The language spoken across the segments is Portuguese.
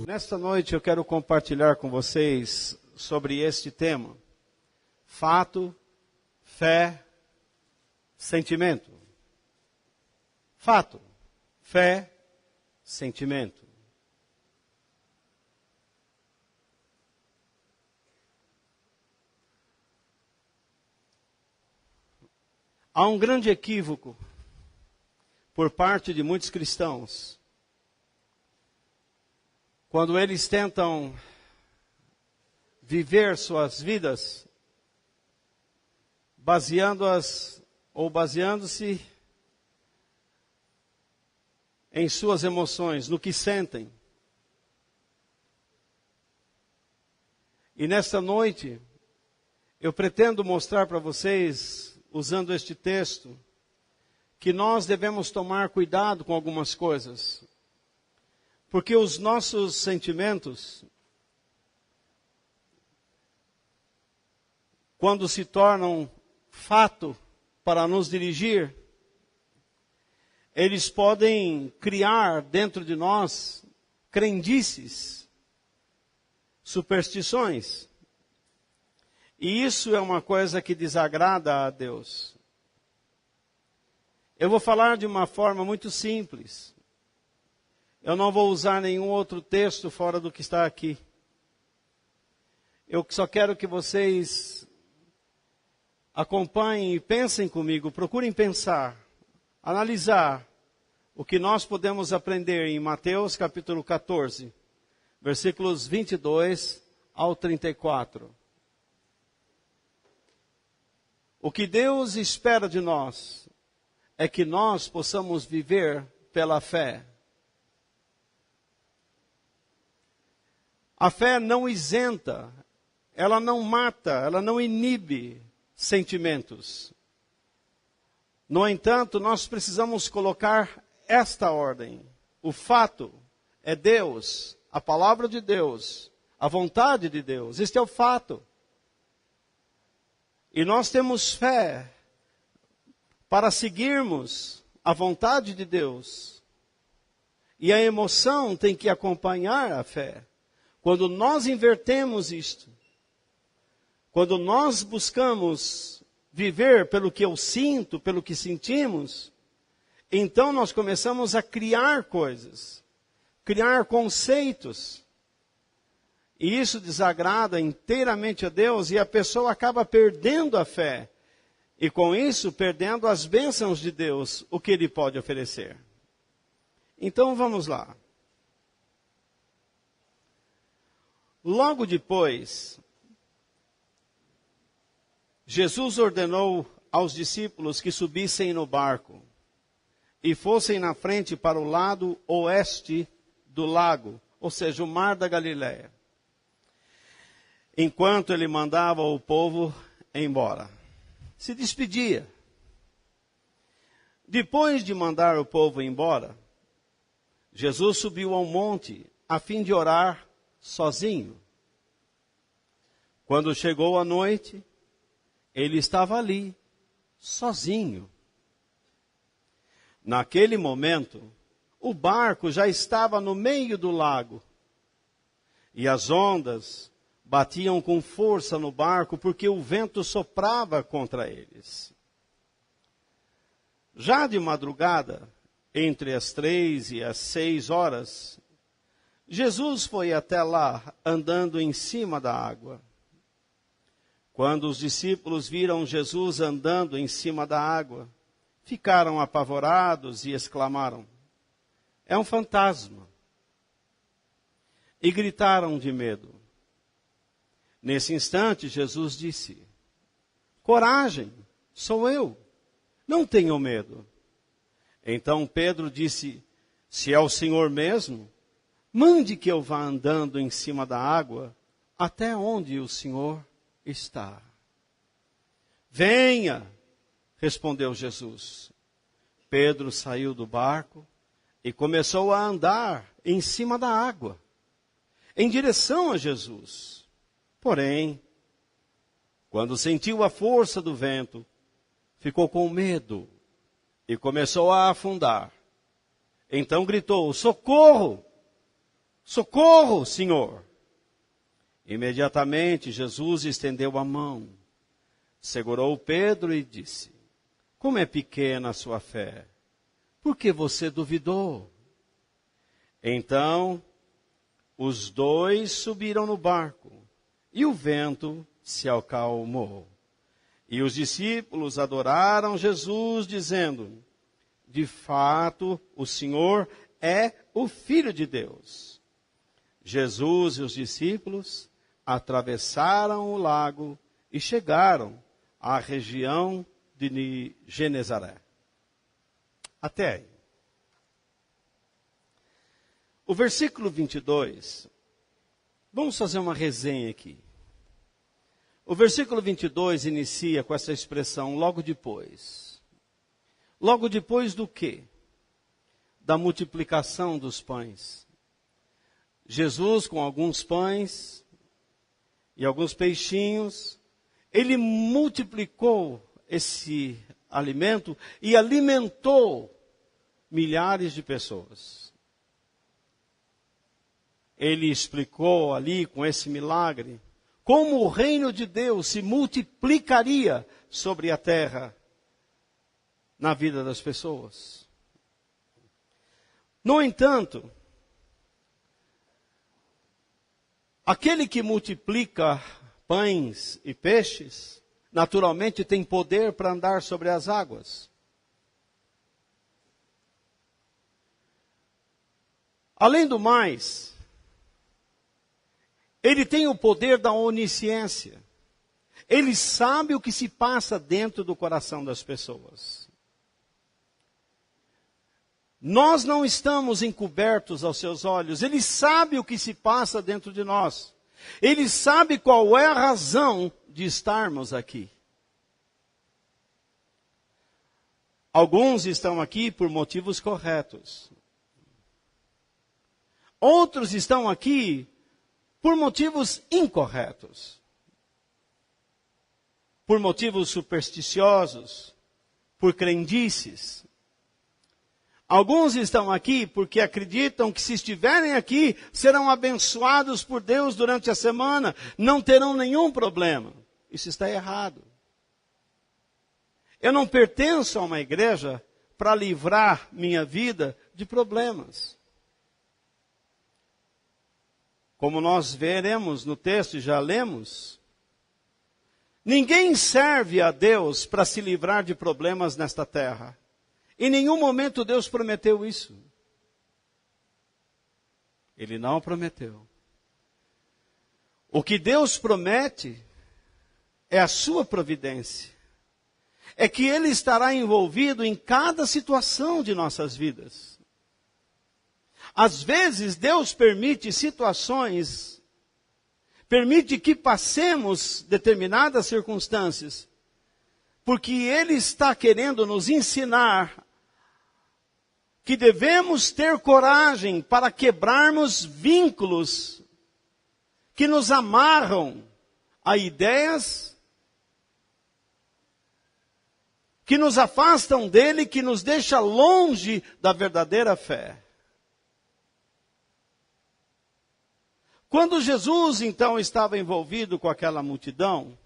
Nesta noite eu quero compartilhar com vocês sobre este tema: fato, fé, sentimento. Fato, fé, sentimento. Há um grande equívoco por parte de muitos cristãos quando eles tentam viver suas vidas baseando-se em suas emoções, no que sentem. E nesta noite, eu pretendo mostrar para vocês, usando este texto, que nós devemos tomar cuidado com algumas coisas. Porque os nossos sentimentos, quando se tornam fato para nos dirigir, eles podem criar dentro de nós crendices, superstições. E isso é uma coisa que desagrada a Deus. Eu vou falar de uma forma muito simples. Eu não vou usar nenhum outro texto fora do que está aqui. Eu só quero que vocês acompanhem e pensem comigo, procurem pensar, analisar o que nós podemos aprender em Mateus capítulo 14, versículos 22 ao 34. O que Deus espera de nós é que nós possamos viver pela fé. A fé não isenta, ela não mata, ela não inibe sentimentos. No entanto, nós precisamos colocar esta ordem. O fato é Deus, a palavra de Deus, a vontade de Deus. Este é o fato. E nós temos fé para seguirmos a vontade de Deus. E a emoção tem que acompanhar a fé. Quando nós invertemos isto, quando nós buscamos viver pelo que eu sinto, pelo que sentimos, então nós começamos a criar coisas, criar conceitos. E isso desagrada inteiramente a Deus e a pessoa acaba perdendo a fé. E com isso, perdendo as bênçãos de Deus, o que Ele pode oferecer. Então vamos lá. Logo depois, Jesus ordenou aos discípulos que subissem no barco e fossem na frente para o lado oeste do lago, ou seja, o mar da Galileia, enquanto ele mandava o povo embora. Se despedia. Depois de mandar o povo embora, Jesus subiu ao monte a fim de orar sozinho. Quando chegou a noite, ele estava ali, sozinho. Naquele momento, o barco já estava no meio do lago. E as ondas batiam com força no barco, porque o vento soprava contra eles. Já de madrugada, entre as 3 e as 6 horas, Jesus foi até lá, andando em cima da água. Quando os discípulos viram Jesus andando em cima da água, ficaram apavorados e exclamaram: "É um fantasma!" E gritaram de medo. Nesse instante, Jesus disse: "Coragem, sou eu, não tenham medo." Então Pedro disse: "Se é o Senhor mesmo, mande que eu vá andando em cima da água até onde o Senhor está." "Venha," respondeu Jesus. Pedro saiu do barco e começou a andar em cima da água, em direção a Jesus. Porém, quando sentiu a força do vento, ficou com medo e começou a afundar. Então gritou: "Socorro! Socorro, Senhor! Imediatamente Jesus estendeu a mão, segurou Pedro e disse: como é pequena a sua fé, por que você duvidou? Então, os dois subiram no barco, e o vento se acalmou. E os discípulos adoraram Jesus, dizendo: de fato, o Senhor é o Filho de Deus. Jesus e os discípulos atravessaram o lago e chegaram à região de Genezaré. Até aí. O versículo 22, vamos fazer uma resenha aqui. O versículo 22 inicia com essa expressão, logo depois. Logo depois do quê? Da multiplicação dos pães. Jesus, com alguns pães e alguns peixinhos, ele multiplicou esse alimento e alimentou milhares de pessoas. Ele explicou ali com esse milagre como o reino de Deus se multiplicaria sobre a terra na vida das pessoas. No entanto, aquele que multiplica pães e peixes, naturalmente tem poder para andar sobre as águas. Além do mais, ele tem o poder da onisciência. Ele sabe o que se passa dentro do coração das pessoas. Nós não estamos encobertos aos seus olhos. Ele sabe o que se passa dentro de nós. Ele sabe qual é a razão de estarmos aqui. Alguns estão aqui por motivos corretos. Outros estão aqui por motivos incorretos. Por motivos supersticiosos, por crendices. Alguns estão aqui porque acreditam que se estiverem aqui, serão abençoados por Deus durante a semana, não terão nenhum problema. Isso está errado. Eu não pertenço a uma igreja para livrar minha vida de problemas. Como nós veremos no texto e já lemos, ninguém serve a Deus para se livrar de problemas nesta terra. Em nenhum momento Deus prometeu isso. Ele não prometeu. O que Deus promete é a sua providência. É que Ele estará envolvido em cada situação de nossas vidas. Às vezes Deus permite situações, permite que passemos determinadas circunstâncias, porque Ele está querendo nos ensinar que devemos ter coragem para quebrarmos vínculos que nos amarram a ideias, que nos afastam dele, que nos deixa longe da verdadeira fé. Quando Jesus, então, estava envolvido com aquela multidão,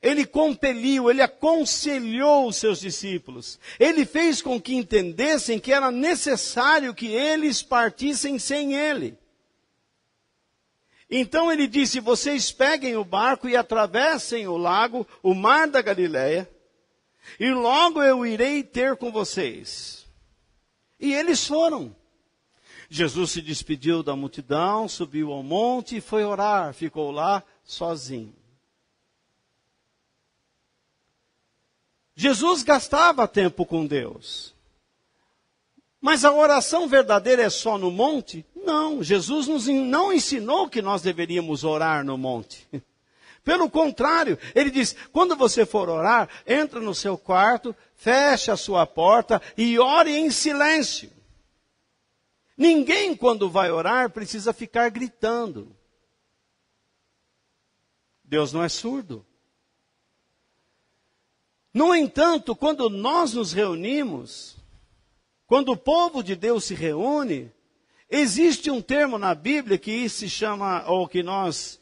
ele compeliu, ele aconselhou os seus discípulos. Ele fez com que entendessem que era necessário que eles partissem sem ele. Então ele disse: vocês peguem o barco e atravessem o lago, o mar da Galileia, e logo eu irei ter com vocês. E eles foram. Jesus se despediu da multidão, subiu ao monte e foi orar, ficou lá sozinho. Jesus gastava tempo com Deus. Mas a oração verdadeira é só no monte? Não, Jesus não ensinou que nós deveríamos orar no monte. Pelo contrário, ele diz: quando você for orar, entra no seu quarto, feche a sua porta e ore em silêncio. Ninguém, quando vai orar, precisa ficar gritando. Deus não é surdo. No entanto, quando nós nos reunimos, quando o povo de Deus se reúne, Existe um termo na Bíblia que se chama, ou que nós...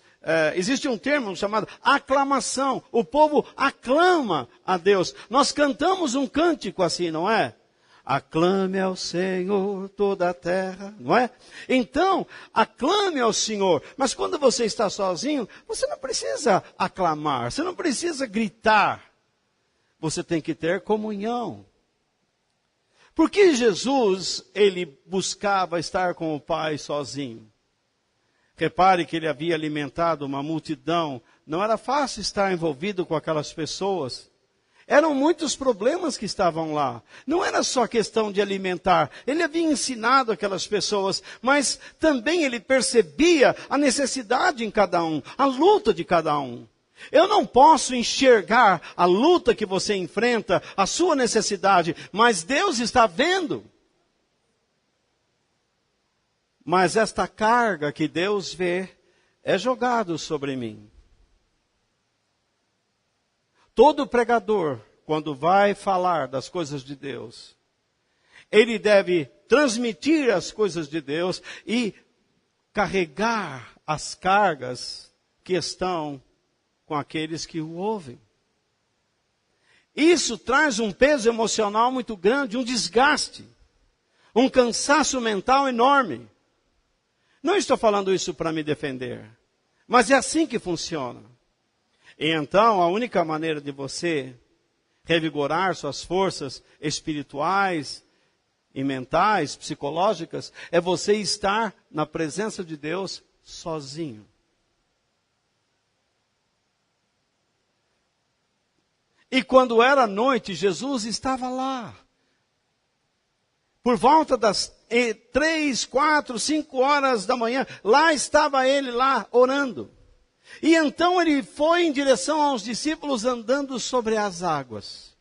existe um termo chamado aclamação. O povo aclama a Deus. Nós cantamos um cântico assim, não é? Aclame ao Senhor toda a terra, não é? Então, aclame ao Senhor. Mas quando você está sozinho, você não precisa aclamar, você não precisa gritar. Você tem que ter comunhão. Porque Jesus, ele buscava estar com o Pai sozinho. Repare que ele havia alimentado uma multidão. Não era fácil estar envolvido com aquelas pessoas. Eram muitos problemas que estavam lá. Não era só questão de alimentar. Ele havia ensinado aquelas pessoas, mas também ele percebia a necessidade em cada um, a luta de cada um. Eu não posso enxergar a luta que você enfrenta, a sua necessidade, mas Deus está vendo. Mas esta carga que Deus vê é jogada sobre mim. Todo pregador, quando vai falar das coisas de Deus, ele deve transmitir as coisas de Deus e carregar as cargas que estão com aqueles que o ouvem. Isso traz um peso emocional muito grande, um desgaste, um cansaço mental enorme. Não estou falando isso para me defender, mas é assim que funciona. E então, a única maneira de você revigorar suas forças espirituais e mentais, psicológicas, é você estar na presença de Deus sozinho. E quando era noite, Jesus estava lá. Por volta das 3, 4, 5 horas da manhã, lá estava ele lá orando. E então ele foi em direção aos discípulos andando sobre as águas.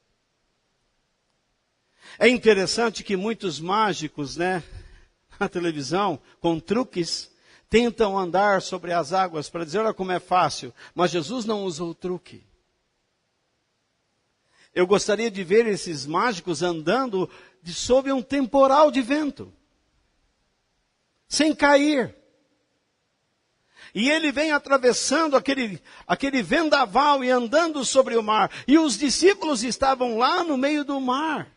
É interessante que muitos mágicos, né, na televisão, com truques, tentam andar sobre as águas para dizer, olha como é fácil. Mas Jesus não usou truque. Eu gostaria de ver esses mágicos andando sob um temporal de vento, sem cair. E ele vem atravessando aquele vendaval e andando sobre o mar. E os discípulos estavam lá no meio do mar,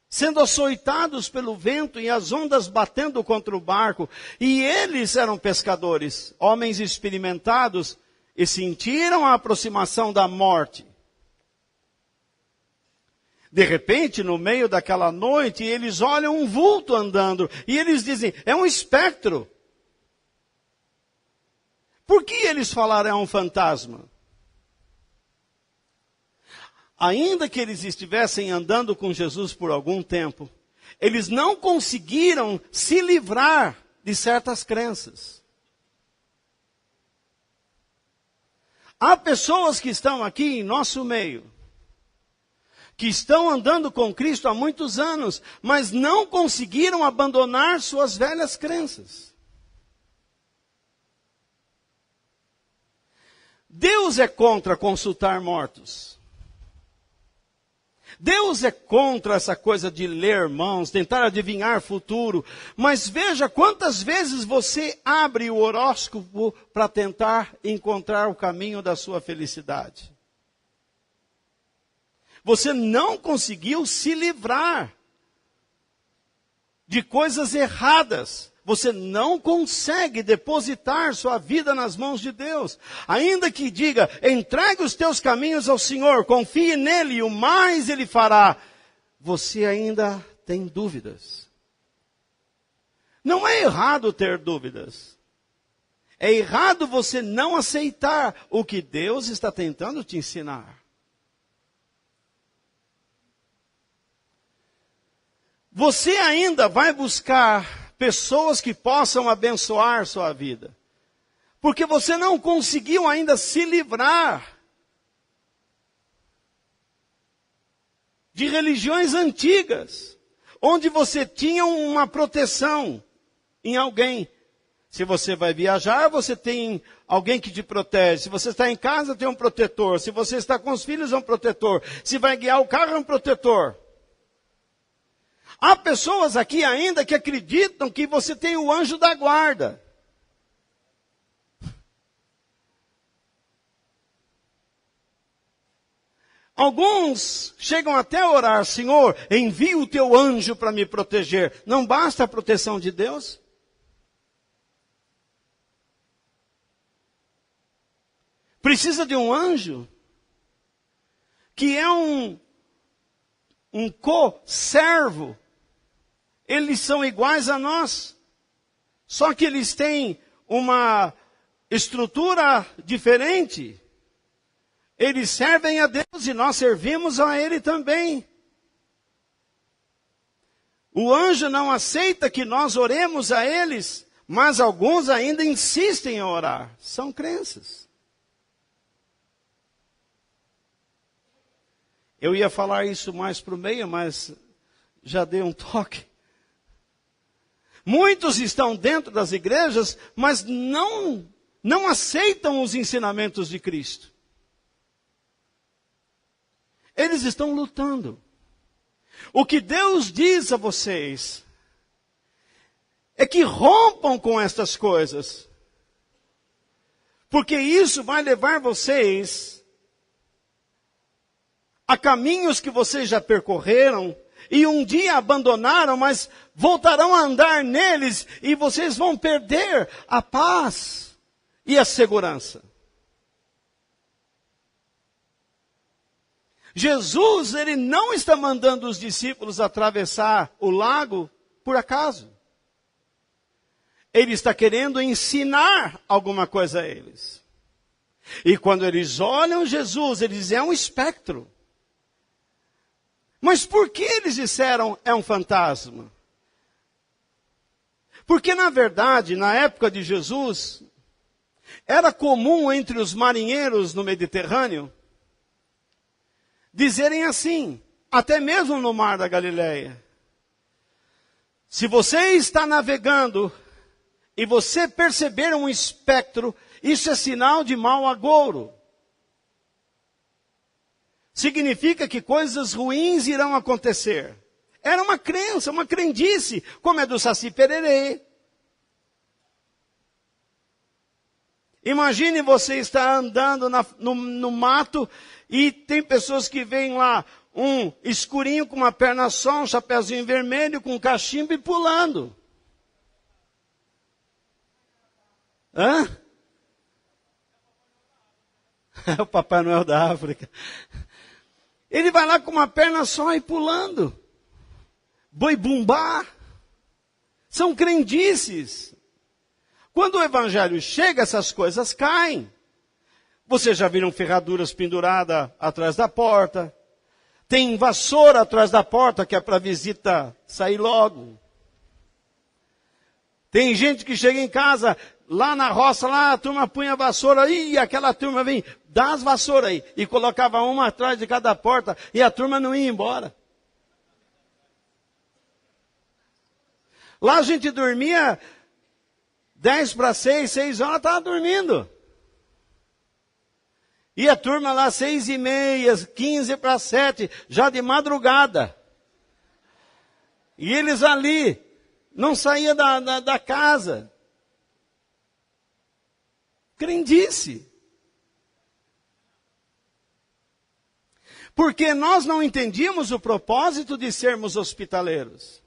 sendo açoitados pelo vento e as ondas batendo contra o barco. E eles eram pescadores, homens experimentados, e sentiram a aproximação da morte. De repente, no meio daquela noite, eles olham um vulto andando. E eles dizem, é um espectro. Por que eles falaram é um fantasma? Ainda que eles estivessem andando com Jesus por algum tempo, eles não conseguiram se livrar de certas crenças. Há pessoas que estão aqui em nosso meio, que estão andando com Cristo há muitos anos, mas não conseguiram abandonar suas velhas crenças. Deus é contra consultar mortos. Deus é contra essa coisa de ler mãos, tentar adivinhar futuro. Mas veja quantas vezes você abre o horóscopo para tentar encontrar o caminho da sua felicidade. Você não conseguiu se livrar de coisas erradas. Você não consegue depositar sua vida nas mãos de Deus. Ainda que diga, entregue os teus caminhos ao Senhor, confie nele e o mais ele fará. Você ainda tem dúvidas. Não é errado ter dúvidas. É errado você não aceitar o que Deus está tentando te ensinar. Você ainda vai buscar pessoas que possam abençoar sua vida. Porque você não conseguiu ainda se livrar de religiões antigas, onde você tinha uma proteção em alguém. Se você vai viajar, você tem alguém que te protege. Se você está em casa, tem um protetor. Se você está com os filhos, é um protetor. Se vai guiar o carro, é um protetor. Há pessoas aqui ainda que acreditam que você tem o anjo da guarda. Alguns chegam até a orar: Senhor, envia o teu anjo para me proteger. Não basta a proteção de Deus? Precisa de um anjo que é um co-servo. Eles são iguais a nós, só que eles têm uma estrutura diferente. Eles servem a Deus e nós servimos a Ele também. O anjo não aceita que nós oremos a eles, mas alguns ainda insistem em orar. São crenças. Eu ia falar isso mais para o meio, mas já dei um toque. Muitos estão dentro das igrejas, mas não aceitam os ensinamentos de Cristo. Eles estão lutando. O que Deus diz a vocês é que rompam com estas coisas. Porque isso vai levar vocês a caminhos que vocês já percorreram e um dia abandonaram, mas voltarão a andar neles e vocês vão perder a paz e a segurança. Jesus, ele não está mandando os discípulos atravessar o lago por acaso. Ele está querendo ensinar alguma coisa a eles. E quando eles olham Jesus, eles dizem: é um espectro. Mas por que eles disseram é um fantasma? Porque na verdade, na época de Jesus, era comum entre os marinheiros no Mediterrâneo dizerem assim, até mesmo no mar da Galileia: se você está navegando e você perceber um espectro, isso é sinal de mau agouro. Significa que coisas ruins irão acontecer. Era uma crença, uma crendice, como é do Saci Pererê. Imagine você estar andando no mato e tem pessoas que veem lá um escurinho com uma perna só, um chapeuzinho vermelho, com um cachimbo e pulando. Hã? É o Papai Noel da África. Ele vai lá com uma perna só e pulando. Boi bumbá. São crendices. Quando o evangelho chega, essas coisas caem. Vocês já viram ferraduras penduradas atrás da porta. Tem vassoura atrás da porta que é para a visita sair logo. Tem gente que chega em casa, lá na roça, lá a turma punha a vassoura, e aquela turma vem, dá as vassouras aí. E colocava uma atrás de cada porta, e a turma não ia embora. Lá a gente dormia 10 para 6, 6 horas, estava dormindo. E a turma lá 6:30, 15 para 7, já de madrugada. E eles ali, não saíam da casa. Crendice. Porque nós não entendíamos o propósito de sermos hospitaleiros.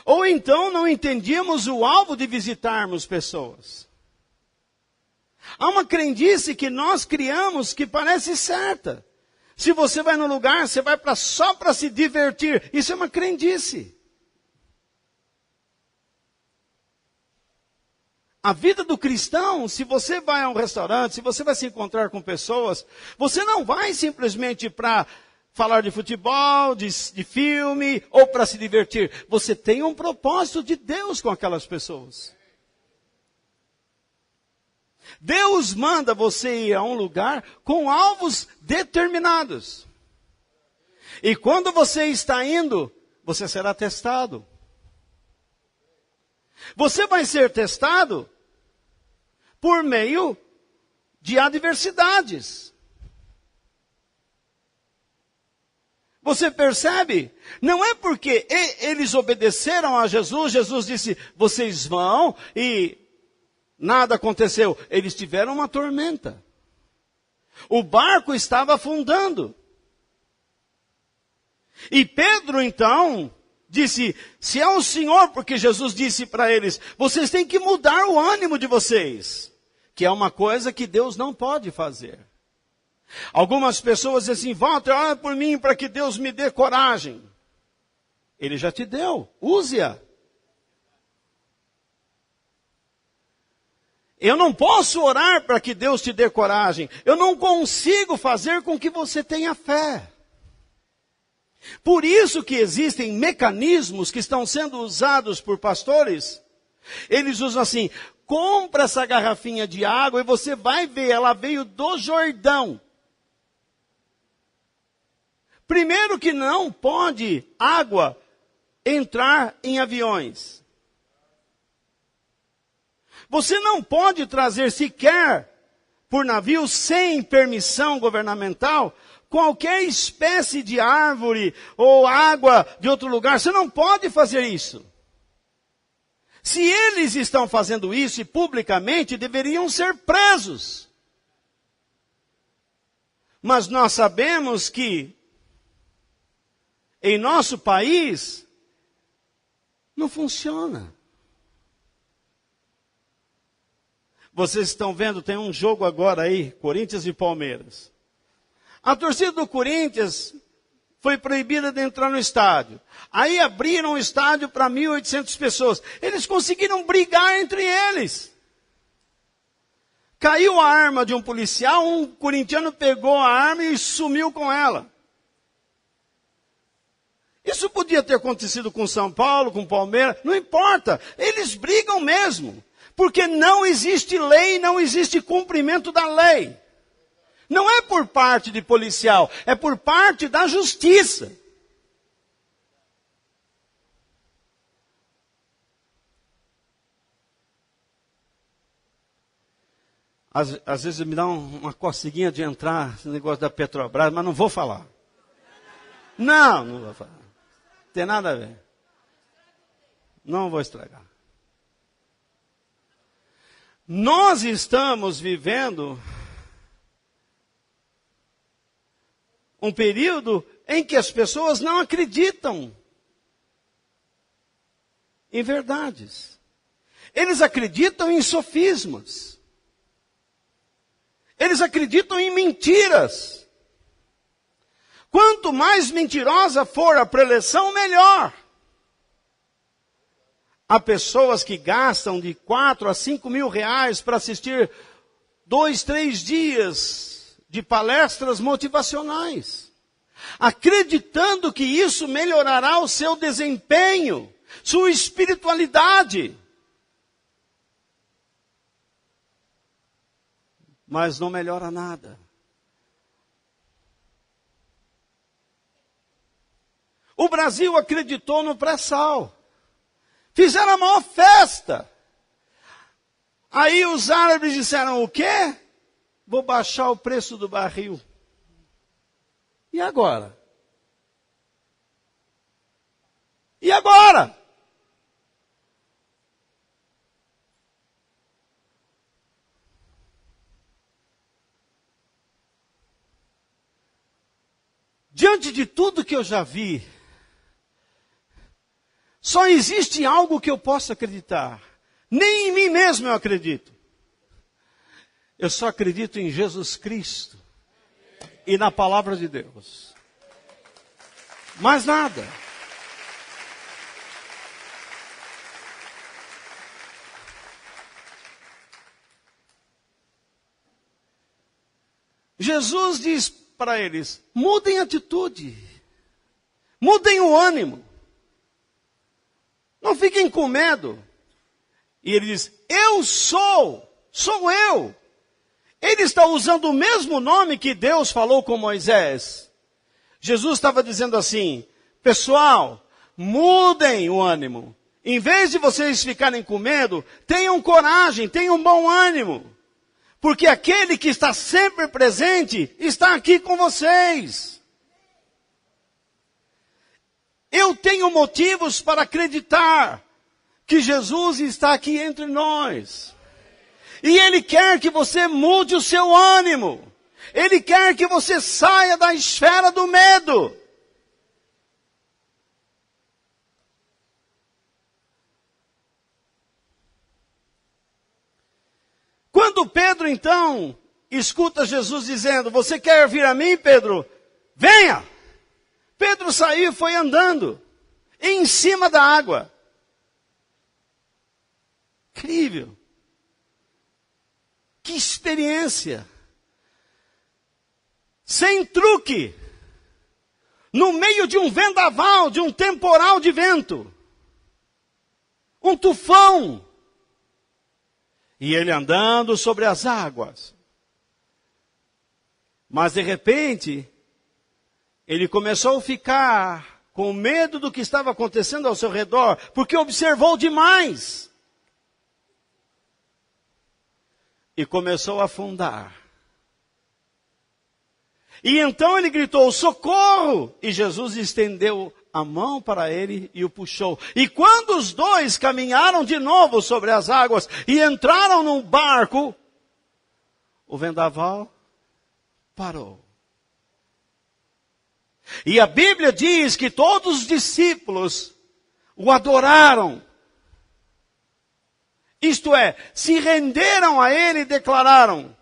Ou então não entendíamos o alvo de visitarmos pessoas. Há uma crendice que nós criamos que parece certa. Se você vai no lugar, você vai só para se divertir. Isso é uma crendice. A vida do cristão, se você vai a um restaurante, se você vai se encontrar com pessoas, você não vai simplesmente para falar de futebol, de filme, ou para se divertir. Você tem um propósito de Deus com aquelas pessoas. Deus manda você ir a um lugar com alvos determinados. E quando você está indo, você será testado. Você vai ser testado por meio de adversidades. Você percebe? Não é porque eles obedeceram a Jesus, Jesus disse, vocês vão, e nada aconteceu. Eles tiveram uma tormenta. O barco estava afundando. E Pedro, então, disse, se é o Senhor, porque Jesus disse para eles, vocês têm que mudar o ânimo de vocês, que é uma coisa que Deus não pode fazer. Algumas pessoas dizem assim, Walter, ora por mim para que Deus me dê coragem. Ele já te deu, use-a. Eu não posso orar para que Deus te dê coragem. Eu não consigo fazer com que você tenha fé. Por isso que existem mecanismos que estão sendo usados por pastores. Eles usam assim, compra essa garrafinha de água e você vai ver, ela veio do Jordão. Primeiro que não pode água entrar em aviões. Você não pode trazer sequer por navio sem permissão governamental qualquer espécie de árvore ou água de outro lugar. Você não pode fazer isso. Se eles estão fazendo isso e publicamente, deveriam ser presos. Mas nós sabemos que em nosso país não funciona. Vocês estão vendo, tem um jogo agora aí, Corinthians e Palmeiras. A torcida do Corinthians foi proibida de entrar no estádio. Aí abriram o estádio para 1.800 pessoas. Eles conseguiram brigar entre eles. Caiu a arma de um policial, um corintiano pegou a arma e sumiu com ela. Isso podia ter acontecido com São Paulo, com Palmeiras, não importa. Eles brigam mesmo. Porque não existe lei, não existe cumprimento da lei. Não é por parte de policial, é por parte da justiça. Às vezes me dá uma coceguinha de entrar nesse negócio da Petrobras, mas não vou falar. Não vou falar. Não tem nada a ver. Não vou estragar. Nós estamos vivendo um período em que as pessoas não acreditam em verdades. Eles acreditam em sofismas. Eles acreditam em mentiras. Quanto mais mentirosa for a preleção, melhor. Há pessoas que gastam de 4 a 5 mil reais para assistir 2, 3 dias de palestras motivacionais, acreditando que isso melhorará o seu desempenho, sua espiritualidade. Mas não melhora nada. O Brasil acreditou no pré-sal. Fizeram a maior festa. Aí os árabes disseram, o quê? Vou baixar o preço do barril. E agora? E agora? Diante de tudo que eu já vi, só existe algo que eu possa acreditar. Nem em mim mesmo eu acredito. Eu só acredito em Jesus Cristo e na palavra de Deus. Mais nada. Jesus diz para eles, mudem a atitude. Mudem o ânimo. Não fiquem com medo. E ele diz, eu sou eu. Ele está usando o mesmo nome que Deus falou com Moisés. Jesus estava dizendo assim, pessoal, mudem o ânimo. Em vez de vocês ficarem com medo, tenham coragem, tenham bom ânimo. Porque aquele que está sempre presente está aqui com vocês. eu tenho motivos para acreditar que Jesus está aqui entre nós. E Ele quer que você mude o seu ânimo. Ele quer que você saia da esfera do medo. Quando Pedro, então, escuta Jesus dizendo, você quer vir a mim, Pedro? Venha! Pedro saiu e foi andando em cima da água. Incrível! Que experiência! Sem truque! No meio de um vendaval, de um temporal de vento. Um tufão. E ele andando sobre as águas. Mas de repente, ele começou a ficar com medo do que estava acontecendo ao seu redor, porque observou demais. E começou a afundar. E então ele gritou, socorro! E Jesus estendeu a mão para ele e o puxou. E quando os dois caminharam de novo sobre as águas e entraram num barco, o vendaval parou. E a Bíblia diz que todos os discípulos o adoraram. Isto é, se renderam a ele e declararam,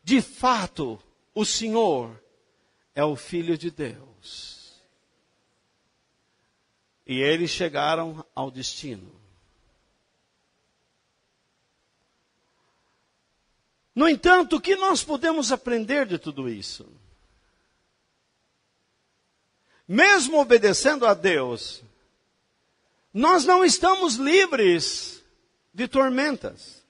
de fato, o Senhor é o Filho de Deus. E eles chegaram ao destino. No entanto, o que nós podemos aprender de tudo isso? Mesmo obedecendo a Deus, nós não estamos livres de tormentas.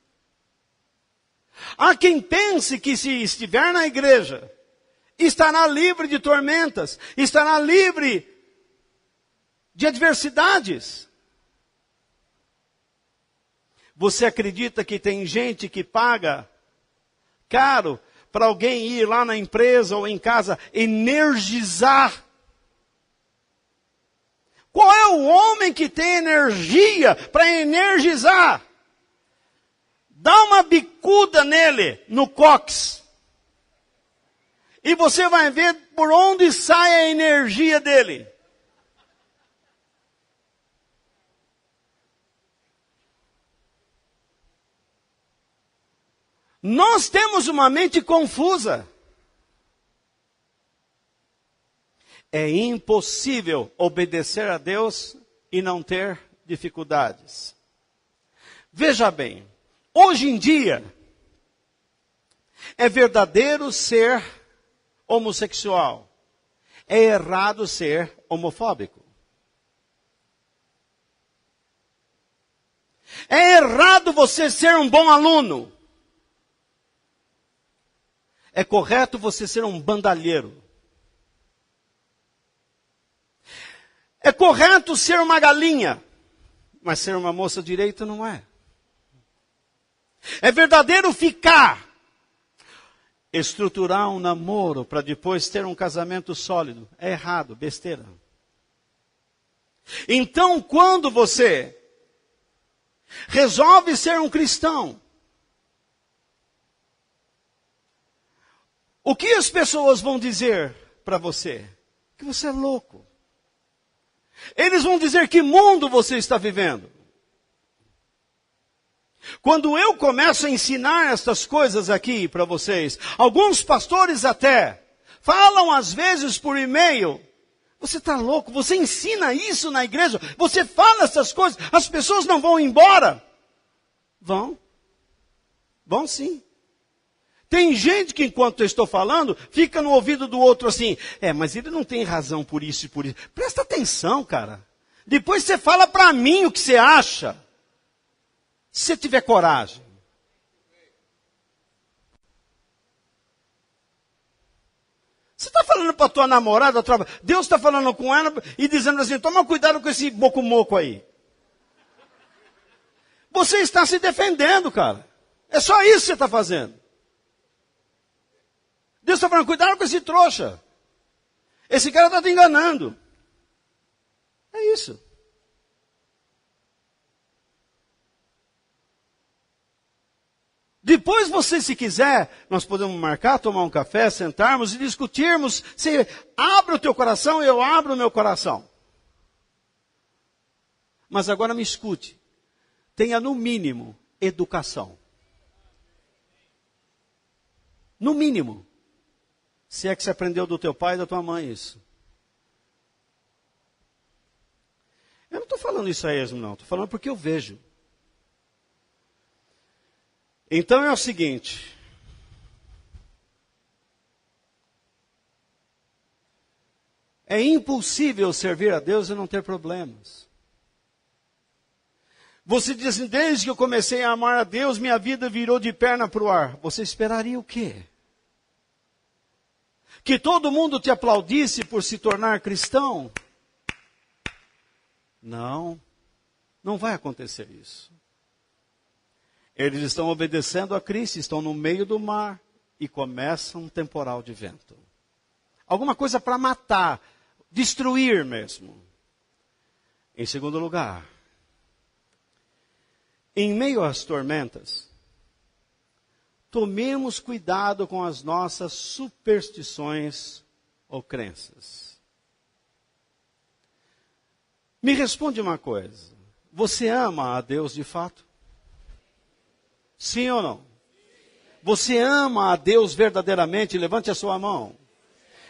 Há quem pense que se estiver na igreja, estará livre de tormentas, estará livre de adversidades. Você acredita que tem gente que paga caro para alguém ir lá na empresa ou em casa energizar? Qual é o homem que tem energia para energizar? Dá uma bicuda nele, no cóccix. E você vai ver por onde sai a energia dele. Nós temos uma mente confusa. É impossível obedecer a Deus e não ter dificuldades. Veja bem, hoje em dia, é verdadeiro ser homossexual. É errado ser homofóbico. É errado você ser um bom aluno. É correto você ser um bandalheiro. É correto ser uma galinha, mas ser uma moça direita não é. É verdadeiro ficar, estruturar um namoro para depois ter um casamento sólido. É errado, besteira. Então, quando você resolve ser um cristão, o que as pessoas vão dizer para você? Que você é louco. Eles vão dizer que mundo você está vivendo. Quando eu começo a ensinar estas coisas aqui para vocês, alguns pastores até falam às vezes por e-mail, você está louco, você ensina isso na igreja, você fala essas coisas, as pessoas não vão embora. Vão sim. Tem gente que, enquanto eu estou falando, fica no ouvido do outro assim, mas ele não tem razão por isso e por isso. Presta atenção, cara. Depois você fala para mim o que você acha. Se você tiver coragem. Você está falando para a tua namorada, Deus está falando com ela e dizendo assim, toma cuidado com esse boco-moco aí. Você está se defendendo, cara. É só isso que você está fazendo. Deus está falando, cuidado com esse trouxa. Esse cara está te enganando. É isso. Depois você, se quiser, nós podemos marcar, tomar um café, sentarmos e discutirmos. Você abre o teu coração, eu abro o meu coração. Mas agora me escute. Tenha no mínimo educação. No mínimo. Se é que você aprendeu do teu pai e da tua mãe isso. Eu não estou falando isso a esmo, não. Estou falando porque eu vejo. Então é o seguinte. É impossível servir a Deus e não ter problemas. Você diz assim, desde que eu comecei a amar a Deus, minha vida virou de perna para o ar. Você esperaria o quê? Que todo mundo te aplaudisse por se tornar cristão? Não, não vai acontecer isso. Eles estão obedecendo a Cristo, estão no meio do mar e começa um temporal de vento. Alguma coisa para matar, destruir mesmo. Em segundo lugar, em meio às tormentas, tomemos cuidado com as nossas superstições ou crenças. Me responde uma coisa. Você ama a Deus de fato? Sim ou não? Você ama a Deus verdadeiramente? Levante a sua mão.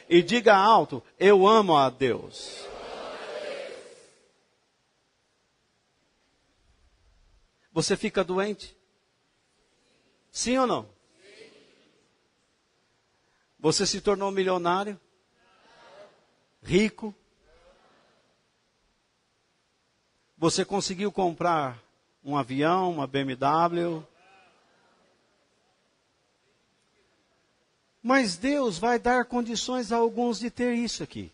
E diga alto, eu amo a Deus. Você fica doente? Sim ou não? Você se tornou milionário? Rico? Você conseguiu comprar um avião, uma BMW? Mas Deus vai dar condições a alguns de ter isso aqui.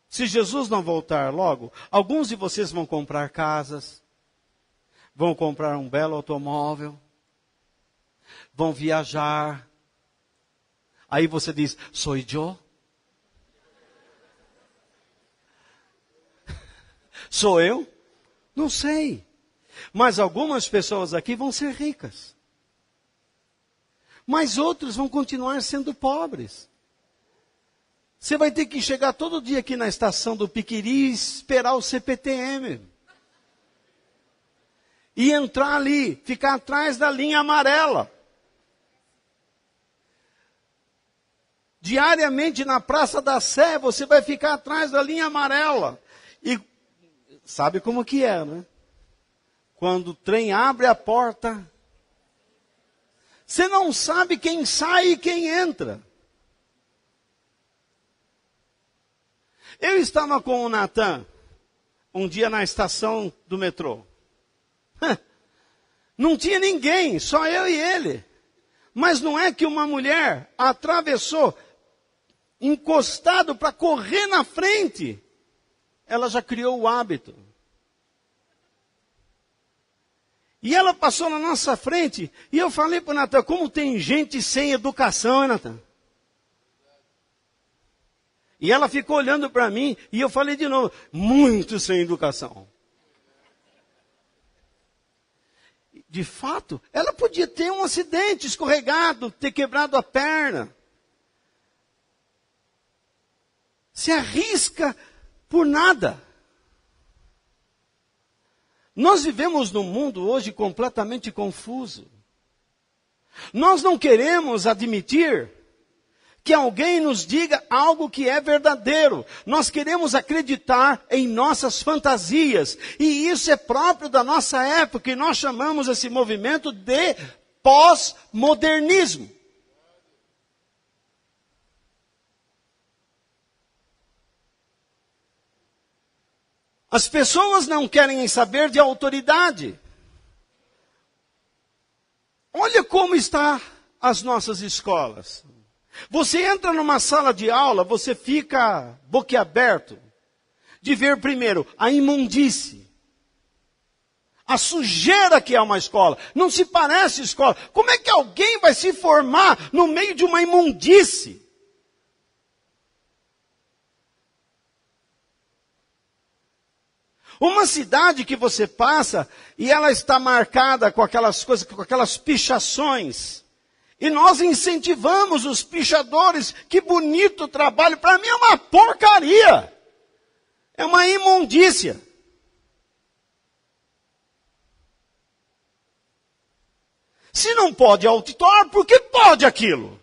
Se Jesus não voltar logo, alguns de vocês vão comprar casas, vão comprar um belo automóvel, vão viajar. Aí você diz, sou eu? Sou eu? Não sei. Mas algumas pessoas aqui vão ser ricas. Mas outros vão continuar sendo pobres. Você vai ter que chegar todo dia aqui na estação do Piquiri e esperar o CPTM. E entrar ali, ficar atrás da linha amarela. Diariamente na Praça da Sé, você vai ficar atrás da linha amarela. E sabe como que é, né? Quando o trem abre a porta, você não sabe quem sai e quem entra. Eu estava com o Natan um dia na estação do metrô. Não tinha ninguém, só eu e ele. Mas não é que uma mulher atravessou, encostado para correr na frente. Ela já criou o hábito. E ela passou na nossa frente, e eu falei para o Natan, como tem gente sem educação, hein, Natan? E ela ficou olhando para mim, e eu falei de novo, muito sem educação. De fato, ela podia ter um acidente, escorregado, ter quebrado a perna. Se arrisca por nada. Nós vivemos num mundo hoje completamente confuso. Nós não queremos admitir que alguém nos diga algo que é verdadeiro. Nós queremos acreditar em nossas fantasias. E isso é próprio da nossa época. E nós chamamos esse movimento de pós-modernismo. As pessoas não querem saber de autoridade. Olha como estão as nossas escolas. Você entra numa sala de aula, você fica boquiaberto de ver primeiro a imundície, a sujeira que é uma escola. Não se parece escola. Como é que alguém vai se formar no meio de uma imundície? Uma cidade que você passa e ela está marcada com aquelas coisas, com aquelas pichações. E nós incentivamos os pichadores. Que bonito trabalho. Para mim é uma porcaria. É uma imundícia. Se não pode outdoor, por que pode aquilo?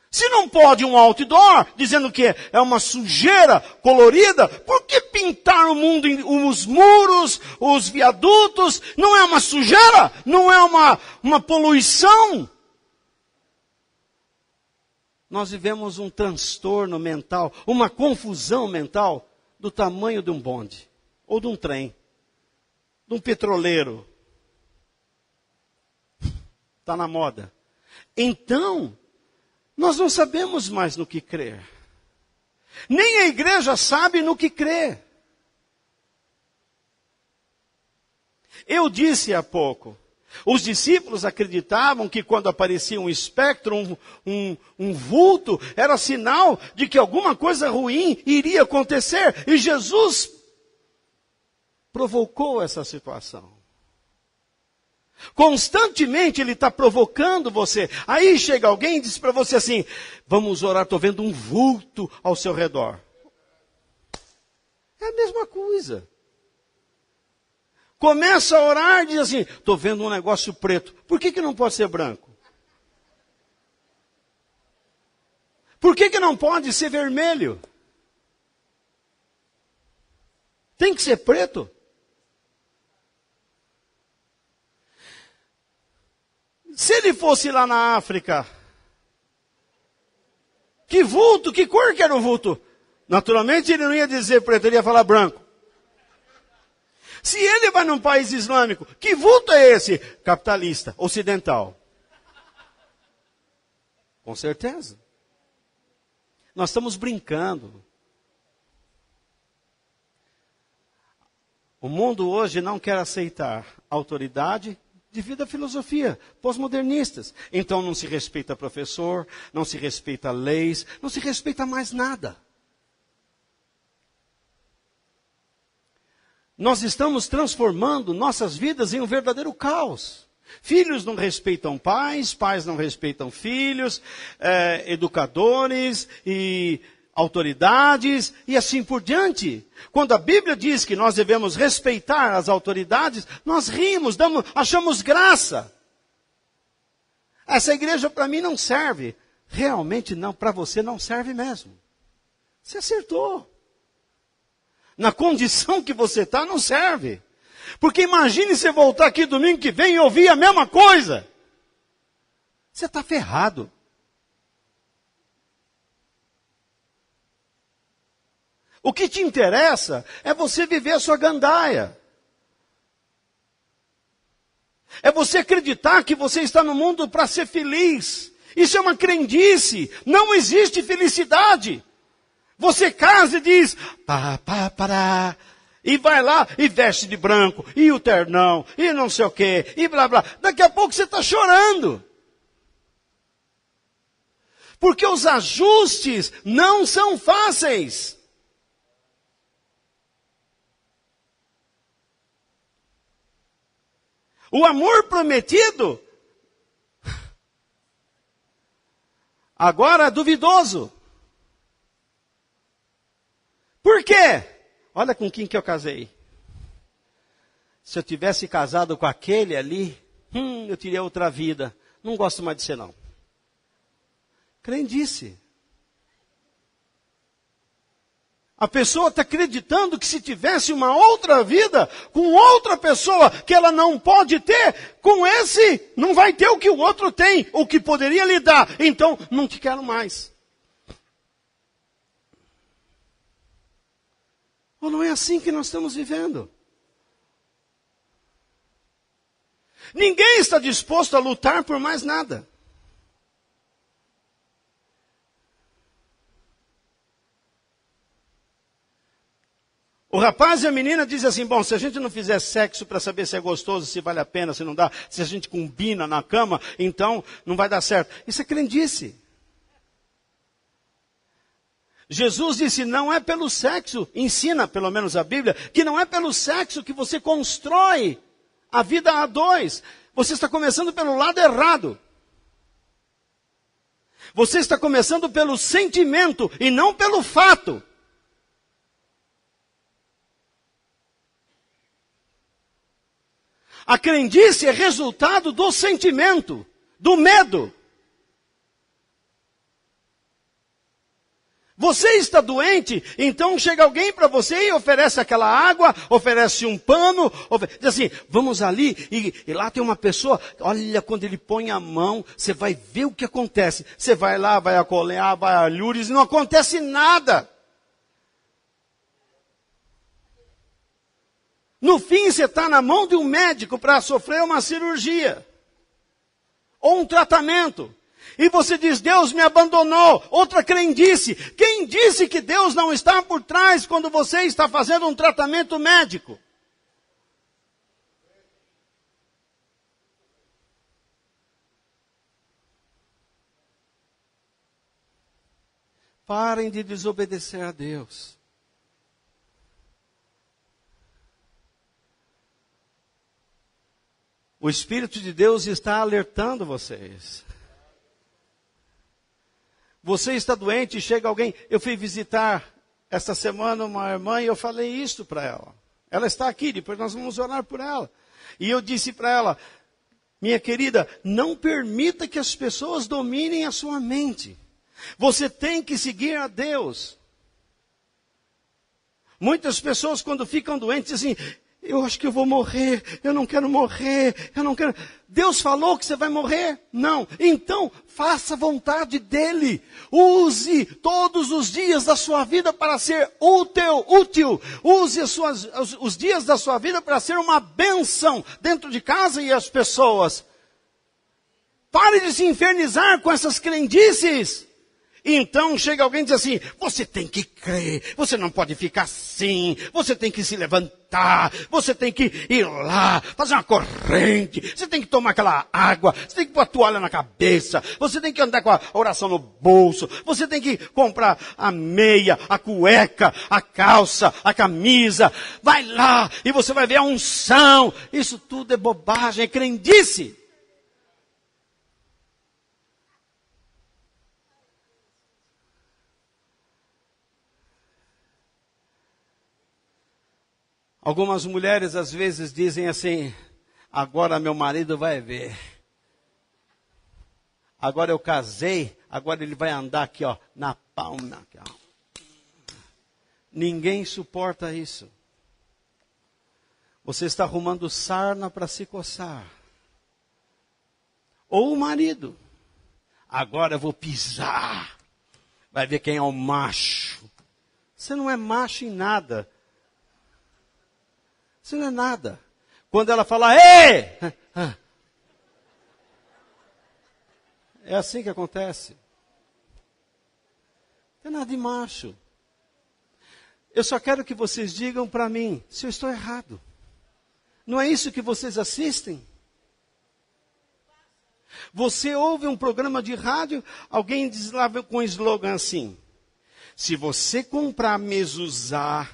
Se não pode um outdoor, dizendo que é uma sujeira colorida, por que pintar o mundo, os muros, os viadutos? Não é uma sujeira? Não é uma poluição? Nós vivemos um transtorno mental, uma confusão mental do tamanho de um bonde, ou de um trem, de um petroleiro. Está na moda. Então, nós não sabemos mais no que crer. Nem a igreja sabe no que crer. Eu disse há pouco, os discípulos acreditavam que quando aparecia um espectro, um vulto, era sinal de que alguma coisa ruim iria acontecer. E Jesus provocou essa situação. Constantemente Ele está provocando você. Aí chega alguém e diz para você assim, vamos orar, estou vendo um vulto ao seu redor. É a mesma coisa. Começa a orar e diz assim, estou vendo um negócio preto. Por que não pode ser branco? Por que não pode ser vermelho? Tem que ser preto? Se ele fosse lá na África, que vulto, que cor que era o vulto? Naturalmente ele não ia dizer preto, ele ia falar branco. Se ele vai num país islâmico, que vulto é esse? Capitalista, ocidental. Com certeza. Nós estamos brincando. O mundo hoje não quer aceitar autoridade devido à filosofia, pós-modernistas. Então não se respeita professor, não se respeita leis, não se respeita mais nada. Nós estamos transformando nossas vidas em um verdadeiro caos. Filhos não respeitam pais, pais não respeitam filhos, educadores e autoridades e assim por diante. Quando a Bíblia diz que nós devemos respeitar as autoridades, nós rimos, achamos graça. Essa igreja para mim não serve. Realmente não, para você não serve mesmo. Você acertou. Na condição que você está, não serve. Porque imagine você voltar aqui domingo que vem e ouvir a mesma coisa. Você está ferrado. O que te interessa é você viver a sua gandaia. É você acreditar que você está no mundo para ser feliz. Isso é uma crendice. Não existe felicidade. Você casa e diz, pará. E vai lá e veste de branco, e o ternão, e não sei o quê, e blá blá. Daqui a pouco você está chorando. Porque os ajustes não são fáceis. O amor prometido, agora é duvidoso. Por quê? Olha com quem que eu casei. Se eu tivesse casado com aquele ali, eu teria outra vida. Não gosto mais de ser não. Crendice. A pessoa está acreditando que se tivesse uma outra vida, com outra pessoa que ela não pode ter, com esse não vai ter o que o outro tem, o que poderia lhe dar. Então, não te quero mais. Ou não é assim que nós estamos vivendo? Ninguém está disposto a lutar por mais nada. O rapaz e a menina dizem assim, bom, se a gente não fizer sexo para saber se é gostoso, se vale a pena, se não dá, se a gente combina na cama, então não vai dar certo. Isso é crendice. Jesus disse, não é pelo sexo, ensina, pelo menos a Bíblia, que não é pelo sexo que você constrói a vida a dois. Você está começando pelo lado errado. Você está começando pelo sentimento e não pelo fato. A crendice é resultado do sentimento, do medo. Você está doente, então chega alguém para você e oferece aquela água, oferece um pano, diz assim, vamos ali, e lá tem uma pessoa, olha, quando ele põe a mão, você vai ver o que acontece. Você vai lá, vai acolher, vai a Lourdes, não acontece nada. No fim, você está na mão de um médico para sofrer uma cirurgia, ou um tratamento. E você diz, Deus me abandonou. Outra crendice. Quem disse que Deus não está por trás quando você está fazendo um tratamento médico? Parem de desobedecer a Deus. O Espírito de Deus está alertando vocês. Você está doente e chega alguém. Eu fui visitar esta semana uma irmã e eu falei isso para ela. Ela está aqui, depois nós vamos orar por ela. E eu disse para ela, minha querida, não permita que as pessoas dominem a sua mente. Você tem que seguir a Deus. Muitas pessoas quando ficam doentes dizem assim, eu acho que eu vou morrer, eu não quero morrer, eu não quero... Deus falou que você vai morrer? Não. Então, faça a vontade dEle. Use todos os dias da sua vida para ser útil. Use os dias da sua vida para ser uma bênção dentro de casa e as pessoas. Pare de se infernizar com essas crendices. Então chega alguém e diz assim, você tem que crer, você não pode ficar assim, você tem que se levantar, você tem que ir lá, fazer uma corrente, você tem que tomar aquela água, você tem que pôr a toalha na cabeça, você tem que andar com a oração no bolso, você tem que comprar a meia, a cueca, a calça, a camisa, vai lá e você vai ver a unção. Isso tudo é bobagem, é crendice. Algumas mulheres às vezes dizem assim, agora meu marido vai ver. Agora eu casei, agora ele vai andar aqui, ó, na palma. Aqui, ó. Ninguém suporta isso. Você está arrumando sarna para se coçar. Ou o marido. Agora eu vou pisar. Vai ver quem é o macho. Você não é macho em nada. Isso não é nada. Quando ela fala, ei! É assim que acontece. Não é nada de macho. Eu só quero que vocês digam para mim se eu estou errado. Não é isso que vocês assistem? Você ouve um programa de rádio, alguém diz lá com um slogan assim, se você comprar mezuzá,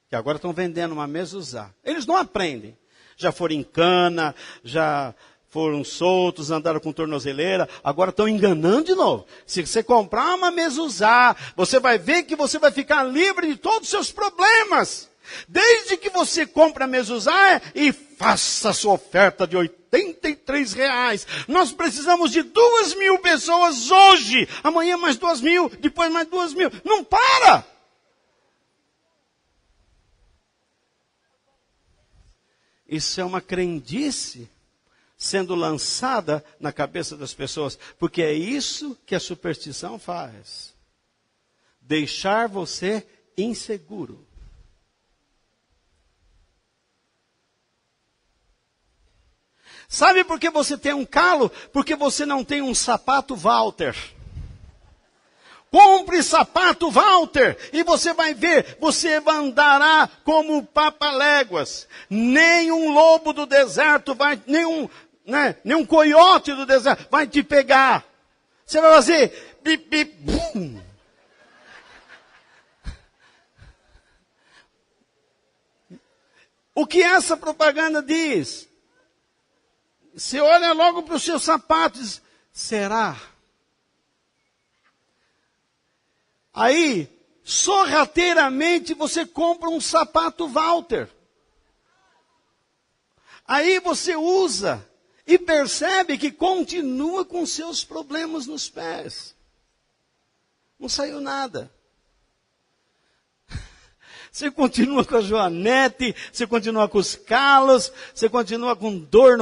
que agora estão vendendo uma mezuzá. Eles não aprendem. Já foram em cana, já foram soltos, andaram com tornozeleira, agora estão enganando de novo. Se você comprar uma mezuzá, você vai ver que você vai ficar livre de todos os seus problemas. Desde que você compre a mezuzá e faça a sua oferta de R$83. Nós precisamos de 2.000 pessoas hoje. Amanhã mais 2.000, depois mais 2.000. Não para! Isso é uma crendice sendo lançada na cabeça das pessoas. Porque é isso que a superstição faz. Deixar você inseguro. Sabe por que você tem um calo? Porque você não tem um sapato Walter. Compre sapato Walter e você vai ver, você andará como papaléguas. Nenhum lobo do deserto vai, nenhum coiote do deserto vai te pegar. Você vai fazer bip, bip, bum. O que essa propaganda diz? Você olha logo para os seus sapatos, será? Aí, sorrateiramente, você compra um sapato Walter. Aí você usa e percebe que continua com seus problemas nos pés. Não saiu nada. Você continua com a joanete, você continua com os calos, você continua com dor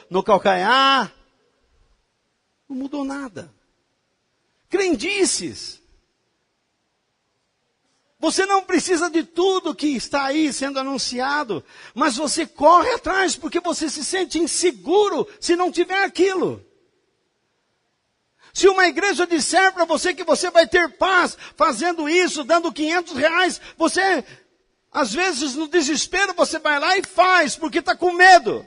no calcanhar. Não mudou nada. Crendices. Você não precisa de tudo que está aí sendo anunciado, mas você corre atrás porque você se sente inseguro se não tiver aquilo. Se uma igreja disser para você que você vai ter paz fazendo isso, dando R$500, você, às vezes no desespero, você vai lá e faz, porque está com medo.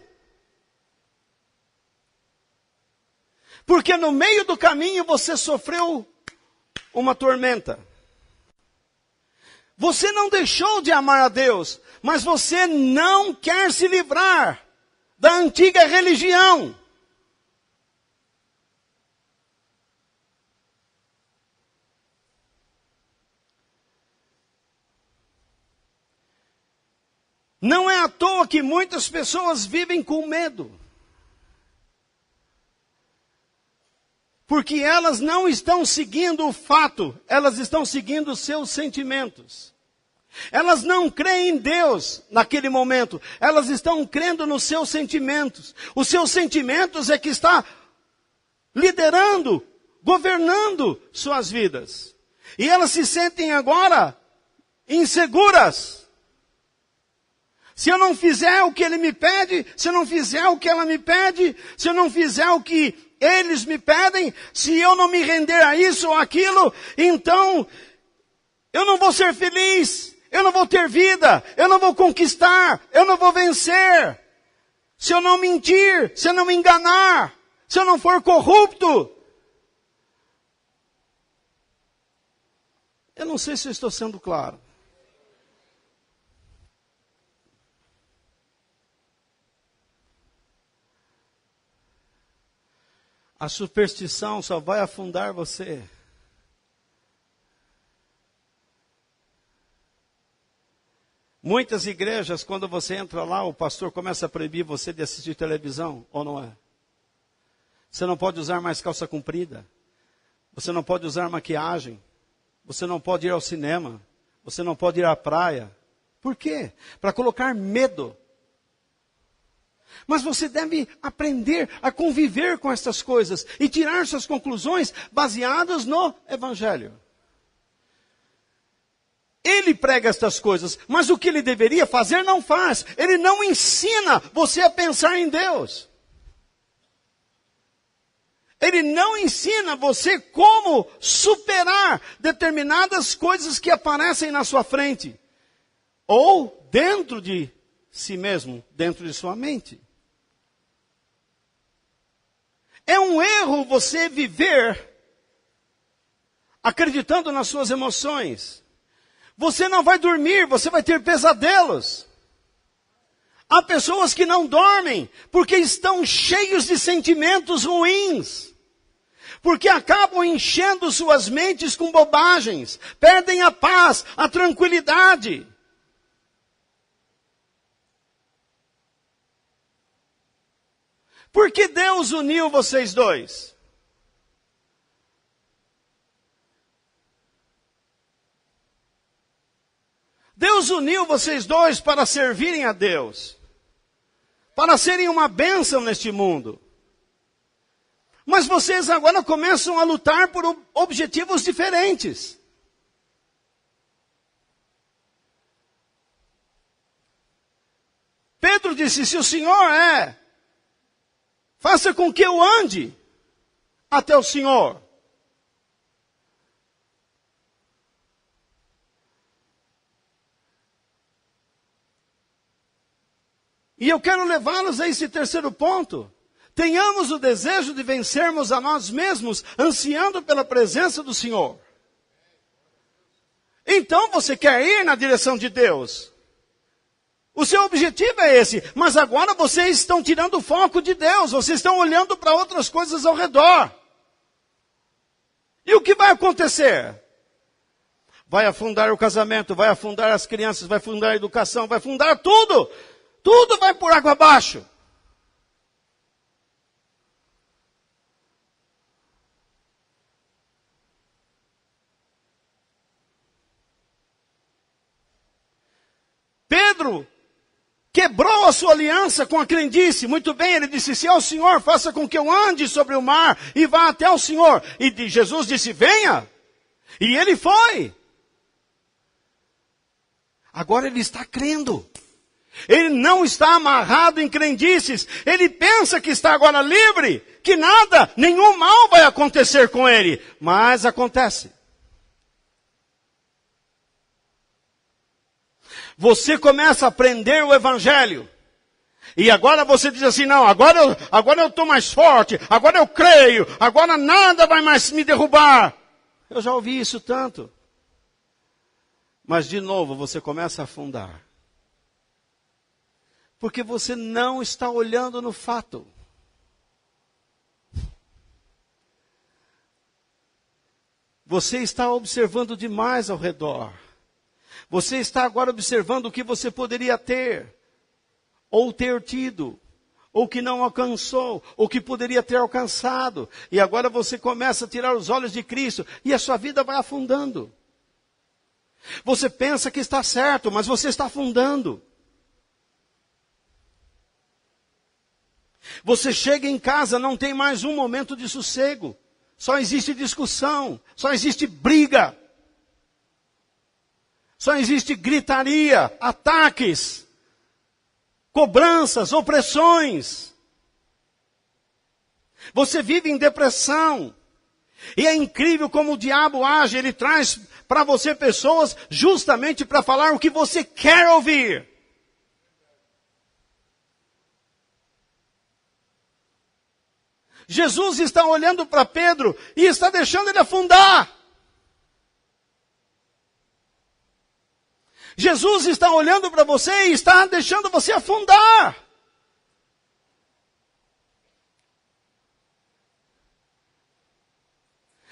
Porque no meio do caminho você sofreu uma tormenta. Você não deixou de amar a Deus, mas você não quer se livrar da antiga religião. Não é à toa que muitas pessoas vivem com medo. Porque elas não estão seguindo o fato, elas estão seguindo os seus sentimentos. Elas não creem em Deus naquele momento, elas estão crendo nos seus sentimentos. Os seus sentimentos é que está liderando, governando suas vidas. E elas se sentem agora inseguras. Se eu não fizer o que ele me pede, se eu não fizer o que ela me pede, se eu não fizer o que eles me pedem, se eu não me render a isso ou aquilo, então eu não vou ser feliz, eu não vou ter vida, eu não vou conquistar, eu não vou vencer. Se eu não mentir, se eu não me enganar, se eu não for corrupto. Eu não sei se eu estou sendo claro. A superstição só vai afundar você. Muitas igrejas, quando você entra lá, o pastor começa a proibir você de assistir televisão, ou não é? Você não pode usar mais calça comprida. Você não pode usar maquiagem. Você não pode ir ao cinema. Você não pode ir à praia. Por quê? Para colocar medo. Mas você deve aprender a conviver com essas coisas e tirar suas conclusões baseadas no Evangelho. Ele prega estas coisas, mas o que ele deveria fazer não faz. Ele não ensina você a pensar em Deus. Ele não ensina você como superar determinadas coisas que aparecem na sua frente. Ou dentro de si mesmo, dentro de sua mente. É um erro você viver acreditando nas suas emoções. Você não vai dormir, você vai ter pesadelos. Há pessoas que não dormem porque estão cheios de sentimentos ruins. Porque acabam enchendo suas mentes com bobagens. Perdem a paz, a tranquilidade. Por que Deus uniu vocês dois? Deus uniu vocês dois para servirem a Deus. Para serem uma bênção neste mundo. Mas vocês agora começam a lutar por objetivos diferentes. Pedro disse, se o Senhor faça com que eu ande até o Senhor. E eu quero levá-los a esse terceiro ponto. Tenhamos o desejo de vencermos a nós mesmos, ansiando pela presença do Senhor. Então você quer ir na direção de Deus. O seu objetivo é esse, mas agora vocês estão tirando o foco de Deus, vocês estão olhando para outras coisas ao redor. E o que vai acontecer? Vai afundar o casamento, vai afundar as crianças, vai afundar a educação, vai afundar tudo. Tudo vai por água abaixo. Pedro quebrou a sua aliança com a crendice. Muito bem, ele disse, se é o Senhor, faça com que eu ande sobre o mar e vá até o Senhor. E Jesus disse, venha. E ele foi. Agora ele está crendo. Ele não está amarrado em crendices. Ele pensa que está agora livre, que nada, nenhum mal vai acontecer com ele. Mas acontece. Você começa a aprender o Evangelho. E agora você diz assim, não, agora eu estou mais forte, agora eu creio, agora nada vai mais me derrubar. Eu já ouvi isso tanto. Mas de novo você começa a afundar. Porque você não está olhando no fato. Você está observando demais ao redor. Você está agora observando o que você poderia ter, ou ter tido, ou que não alcançou, ou que poderia ter alcançado. E agora você começa a tirar os olhos de Cristo, e a sua vida vai afundando. Você pensa que está certo, mas você está afundando. Você chega em casa, não tem mais um momento de sossego. Só existe discussão, só existe briga. Só existe gritaria, ataques, cobranças, opressões. Você vive em depressão. E é incrível como o diabo age. Ele traz para você pessoas justamente para falar o que você quer ouvir. Jesus está olhando para Pedro e está deixando ele afundar. Jesus está olhando para você e está deixando você afundar.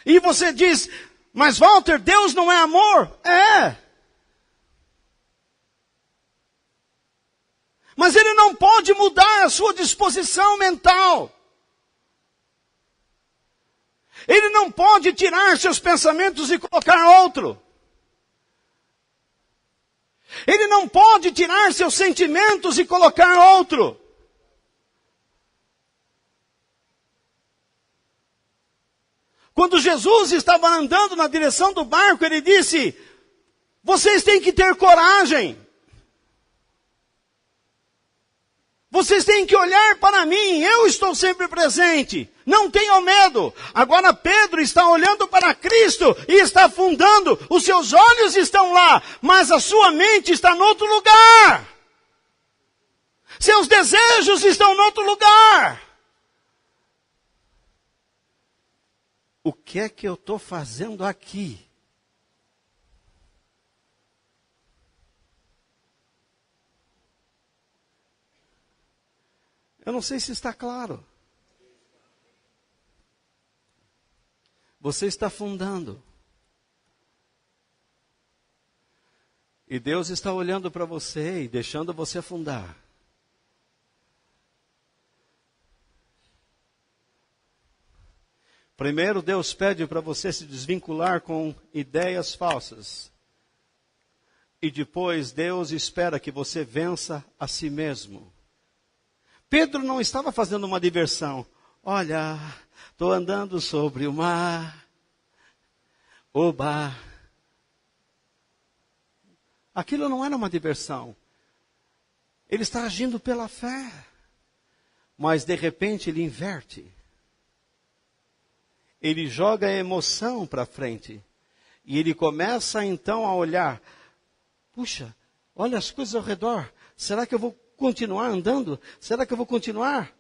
E você diz, mas Walter, Deus não é amor? É. Mas Ele não pode mudar a sua disposição mental. Ele não pode tirar seus pensamentos e colocar outro. Ele não pode tirar seus sentimentos e colocar outro. Quando Jesus estava andando na direção do barco, ele disse, vocês têm que ter coragem. Vocês têm que olhar para mim, eu estou sempre presente. Não tenham medo. Agora Pedro está olhando para Cristo e está afundando. Os seus olhos estão lá, mas a sua mente está em outro lugar. Seus desejos estão em outro lugar. O que é que eu estou fazendo aqui? Eu não sei se está claro. Você está afundando. E Deus está olhando para você e deixando você afundar. Primeiro, Deus pede para você se desvincular com ideias falsas. E depois, Deus espera que você vença a si mesmo. Pedro não estava fazendo uma diversão. Olha, estou andando sobre o mar. Oba. Aquilo não era uma diversão. Ele está agindo pela fé. Mas de repente ele inverte. Ele joga a emoção para frente. E ele começa então a olhar. Puxa, olha as coisas ao redor. Será que eu vou continuar andando? Será que eu vou continuar?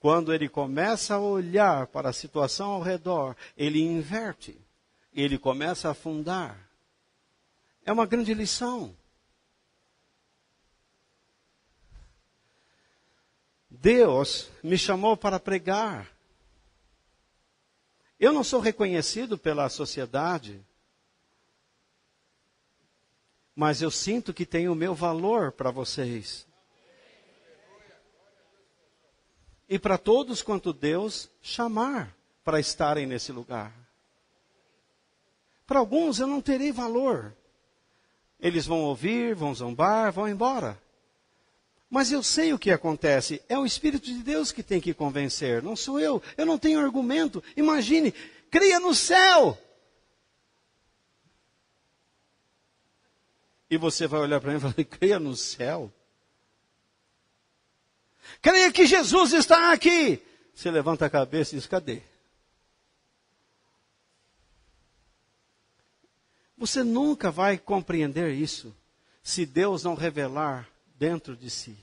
Quando ele começa a olhar para a situação ao redor, ele inverte. Ele começa a afundar. É uma grande lição. Deus me chamou para pregar. Eu não sou reconhecido pela sociedade, mas eu sinto que tenho o meu valor para vocês. E para todos quanto Deus chamar para estarem nesse lugar. Para alguns eu não terei valor. Eles vão ouvir, vão zombar, vão embora. Mas eu sei o que acontece. É o Espírito de Deus que tem que convencer. Não sou eu. Eu não tenho argumento. Imagine, creia no céu. E você vai olhar para mim e falar, creia no céu? Creia que Jesus está aqui. Você levanta a cabeça e diz, cadê? Você nunca vai compreender isso se Deus não revelar dentro de si.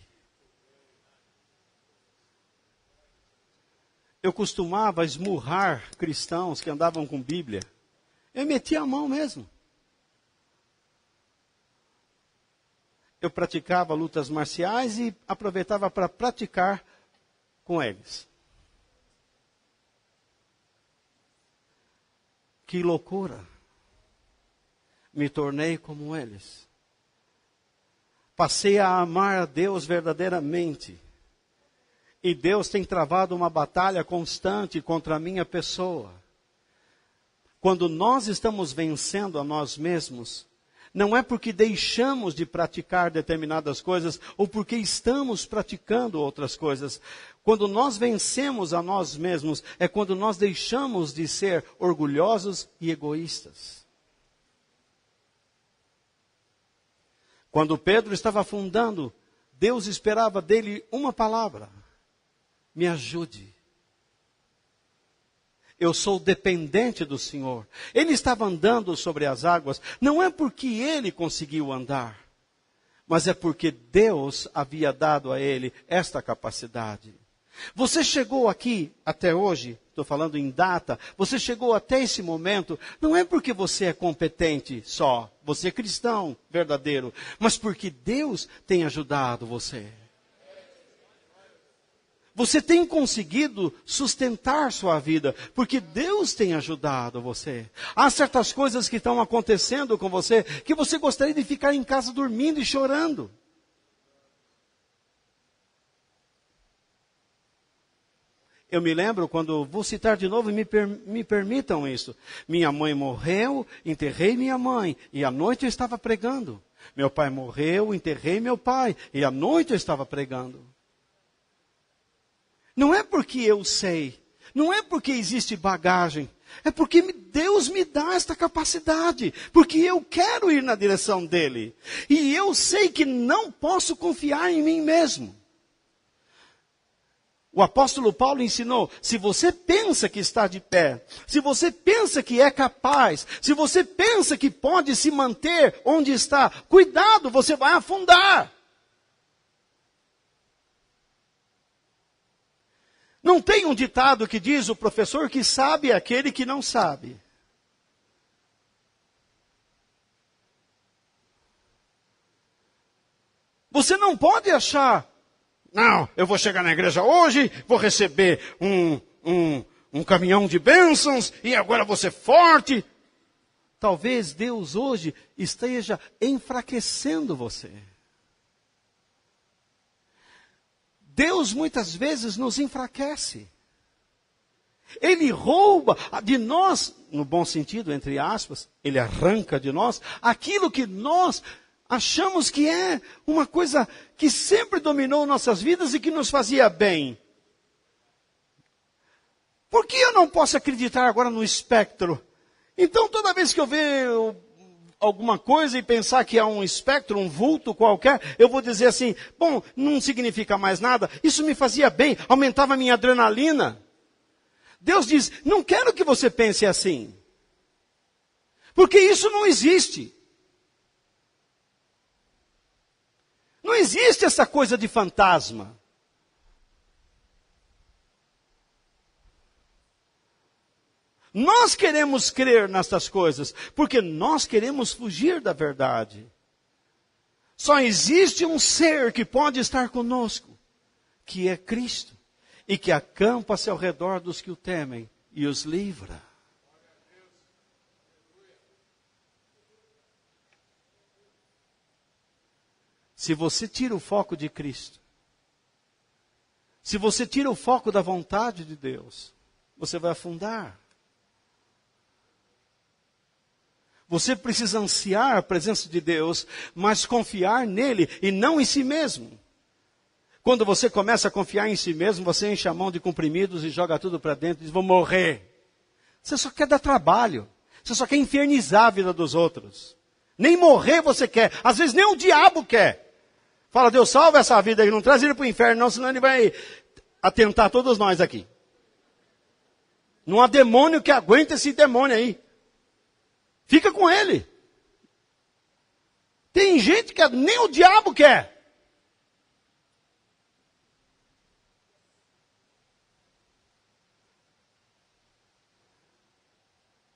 Eu costumava esmurrar cristãos que andavam com Bíblia. Eu metia a mão mesmo. Eu praticava lutas marciais e aproveitava para praticar com eles. Que loucura! Me tornei como eles. Passei a amar a Deus verdadeiramente. E Deus tem travado uma batalha constante contra a minha pessoa. Quando nós estamos vencendo a nós mesmos, não é porque deixamos de praticar determinadas coisas ou porque estamos praticando outras coisas. Quando nós vencemos a nós mesmos, é quando nós deixamos de ser orgulhosos e egoístas. Quando Pedro estava afundando, Deus esperava dele uma palavra: me ajude. Eu sou dependente do Senhor. Ele estava andando sobre as águas, não é porque ele conseguiu andar, mas é porque Deus havia dado a ele esta capacidade. Você chegou aqui até hoje, estou falando em data, você chegou até esse momento, não é porque você é competente só, você é cristão verdadeiro, mas porque Deus tem ajudado você. Você tem conseguido sustentar sua vida, porque Deus tem ajudado você. Há certas coisas que estão acontecendo com você, que você gostaria de ficar em casa dormindo e chorando. Eu me lembro quando, vou citar de novo, me permitam isso. Minha mãe morreu, enterrei minha mãe, e à noite eu estava pregando. Meu pai morreu, enterrei meu pai, e à noite eu estava pregando. Não é porque eu sei, não é porque existe bagagem, é porque Deus me dá esta capacidade, porque eu quero ir na direção dele. E eu sei que não posso confiar em mim mesmo. O apóstolo Paulo ensinou, se você pensa que está de pé, se você pensa que é capaz, se você pensa que pode se manter onde está, cuidado, você vai afundar. Não tem um ditado que diz, o professor que sabe é aquele que não sabe. Você não pode achar, não, eu vou chegar na igreja hoje, vou receber um caminhão de bênçãos e agora vou ser forte. Talvez Deus hoje esteja enfraquecendo você. Deus muitas vezes nos enfraquece. Ele rouba de nós, no bom sentido, entre aspas, ele arranca de nós aquilo que nós achamos que é uma coisa que sempre dominou nossas vidas e que nos fazia bem. Por que eu não posso acreditar agora no espectro? Então toda vez que eu ver alguma coisa e pensar que é um espectro, um vulto qualquer, eu vou dizer assim, bom, não significa mais nada, isso me fazia bem, aumentava a minha adrenalina. Deus diz, não quero que você pense assim, porque isso não existe. Não existe essa coisa de fantasma. Nós queremos crer nestas coisas, porque nós queremos fugir da verdade. Só existe um ser que pode estar conosco, que é Cristo, e que acampa-se ao redor dos que o temem e os livra. Se você tira o foco de Cristo, se você tira o foco da vontade de Deus, você vai afundar. Você precisa ansiar a presença de Deus, mas confiar nele e não em si mesmo. Quando você começa a confiar em si mesmo, você enche a mão de comprimidos e joga tudo para dentro e diz, vou morrer. Você só quer dar trabalho. Você só quer infernizar a vida dos outros. Nem morrer você quer. Às vezes nem o diabo quer. Fala, Deus, salva essa vida aí. Não traz ele para o inferno, não, senão ele vai atentar todos nós aqui. Não há demônio que aguente esse demônio aí. Fica com ele. Tem gente que nem o diabo quer.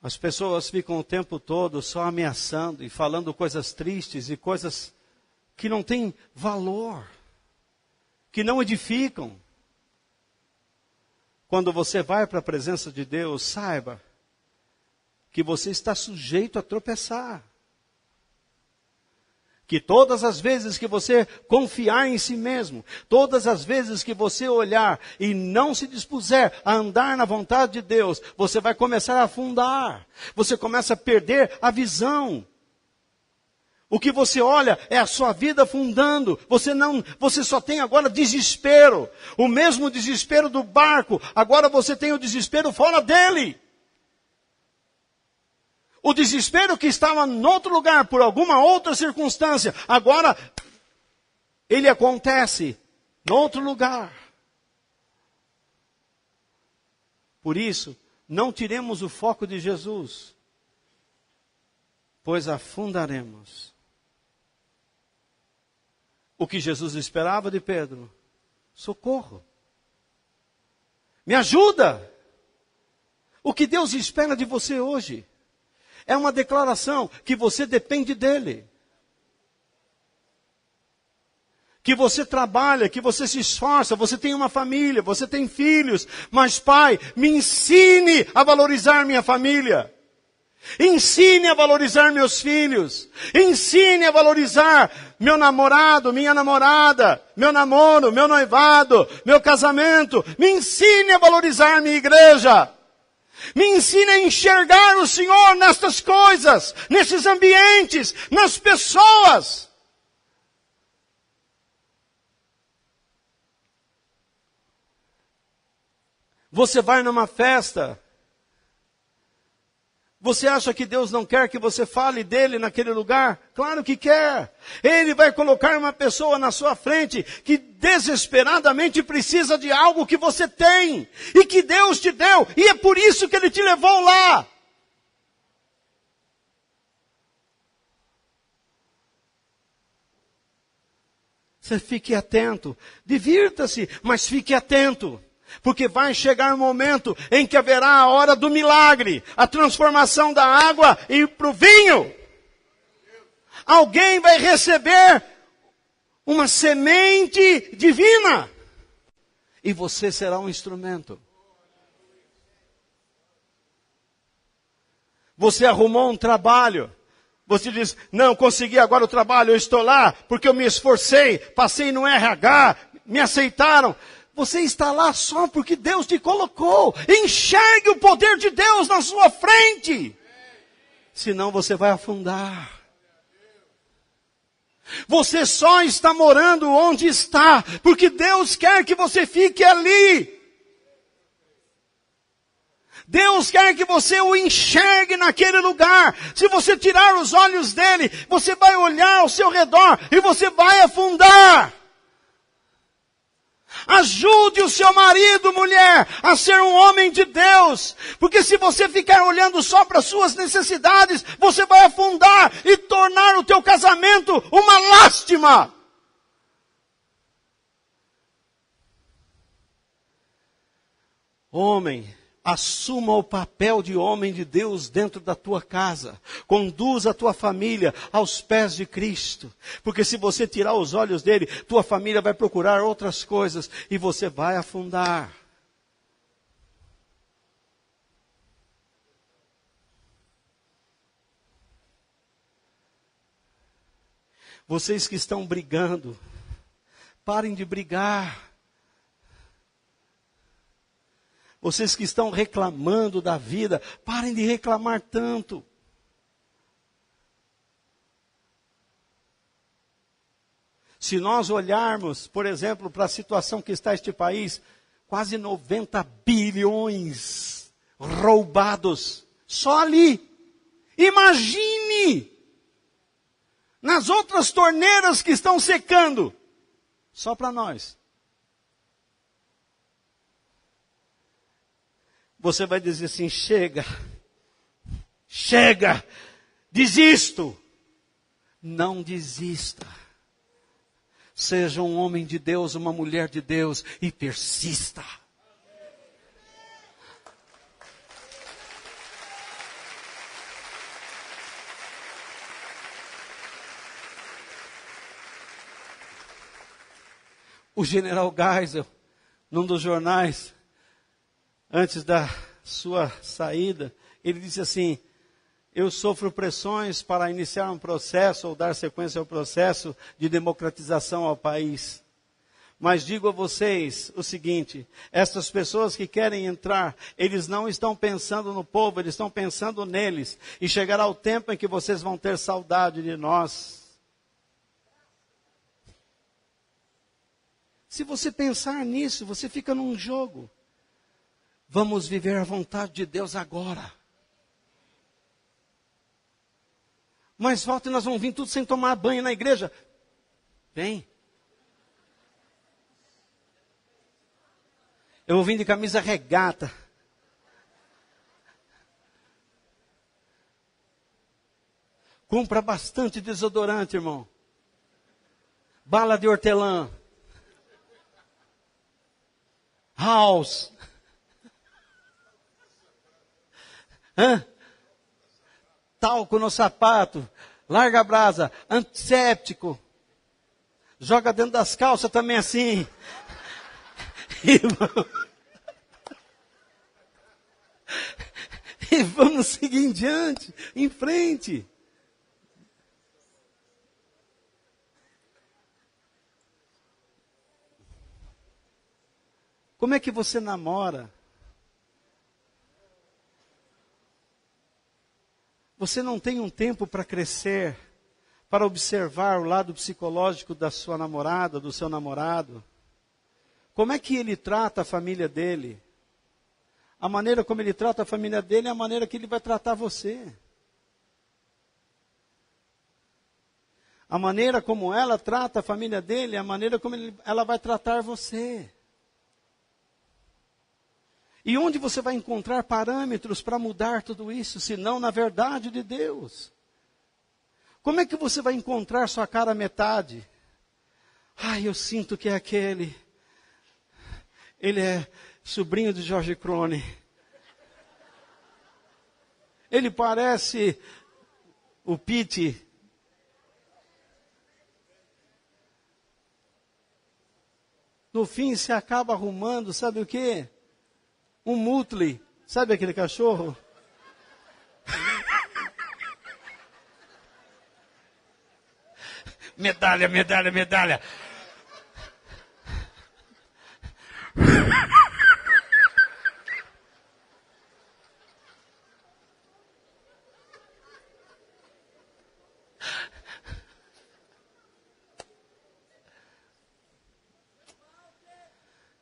As pessoas ficam o tempo todo só ameaçando e falando coisas tristes e coisas que não têm valor, que não edificam. Quando você vai para a presença de Deus, saiba que você está sujeito a tropeçar. Que todas as vezes que você confiar em si mesmo, todas as vezes que você olhar e não se dispuser a andar na vontade de Deus, você vai começar a afundar. Você começa a perder a visão. O que você olha é a sua vida afundando. Você só tem agora desespero. O mesmo desespero do barco, agora você tem o desespero fora dele. O desespero que estava em outro lugar, por alguma outra circunstância, agora ele acontece em outro lugar. Por isso, não tiremos o foco de Jesus, pois afundaremos. O que Jesus esperava de Pedro? Socorro. Me ajuda. O que Deus espera de você hoje? É uma declaração que você depende dele. Que você trabalha, que você se esforça, você tem uma família, você tem filhos. Mas Pai, me ensine a valorizar minha família. Ensine a valorizar meus filhos. Ensine a valorizar meu namorado, minha namorada, meu namoro, meu noivado, meu casamento. Me ensine a valorizar minha igreja. Me ensine a enxergar o Senhor nestas coisas, nesses ambientes, nas pessoas. Você vai numa festa. Você acha que Deus não quer que você fale dele naquele lugar? Claro que quer. Ele vai colocar uma pessoa na sua frente que desesperadamente precisa de algo que você tem e que Deus te deu. E é por isso que ele te levou lá. Você fique atento. Divirta-se, mas fique atento. Porque vai chegar um momento em que haverá a hora do milagre, a transformação da água e para o vinho. Alguém vai receber uma semente divina e você será um instrumento. Você arrumou um trabalho. Você diz, não, consegui agora o trabalho, eu estou lá porque eu me esforcei, passei no RH, me aceitaram. Você está lá só porque Deus te colocou. Enxergue o poder de Deus na sua frente. Senão você vai afundar. Você só está morando onde está, porque Deus quer que você fique ali. Deus quer que você o enxergue naquele lugar. Se você tirar os olhos dele, você vai olhar ao seu redor e você vai afundar. Ajude o seu marido, mulher, a ser um homem de Deus. Porque se você ficar olhando só para as suas necessidades, você vai afundar e tornar o teu casamento uma lástima. Homem, Assuma o papel de homem de Deus dentro da tua casa. Conduza a tua família aos pés de Cristo. Porque se você tirar os olhos dele, tua família vai procurar outras coisas e você vai afundar. Vocês que estão brigando, parem de brigar. Vocês que estão reclamando da vida, parem de reclamar tanto. Se nós olharmos, por exemplo, para a situação que está este país, quase 90 bilhões roubados, só ali. Imagine! Nas outras torneiras que estão secando, só para nós. Você vai dizer assim, chega, desisto. Não desista. Seja um homem de Deus, uma mulher de Deus e persista. O general Geisel, num dos jornais, antes da sua saída, ele disse assim, eu sofro pressões para iniciar um processo ou dar sequência ao processo de democratização ao país. Mas digo a vocês o seguinte, essas pessoas que querem entrar, eles não estão pensando no povo, eles estão pensando neles. E chegará o tempo em que vocês vão ter saudade de nós. Se você pensar nisso, você fica num jogo. Vamos viver a vontade de Deus agora. Mas volta e nós vamos vir tudo sem tomar banho na igreja. Vem. Eu vou vir de camisa regata. Compra bastante desodorante, irmão. Bala de hortelã. House. Talco no sapato, larga a brasa, antisséptico, joga dentro das calças também assim. E vamos seguir em diante, em frente. Como é que você namora? Você não tem um tempo para crescer, para observar o lado psicológico da sua namorada, do seu namorado? Como é que ele trata a família dele? A maneira como ele trata a família dele é a maneira que ele vai tratar você. A maneira como ela trata a família dele é a maneira como ela vai tratar você. E onde você vai encontrar parâmetros para mudar tudo isso, se não na verdade de Deus? Como é que você vai encontrar sua cara metade? Ai, eu sinto que é aquele. Ele é sobrinho de George Clooney. Ele parece o Pete. No fim, se acaba arrumando, sabe o quê? Um Muttley, sabe aquele cachorro? Medalha, medalha, medalha.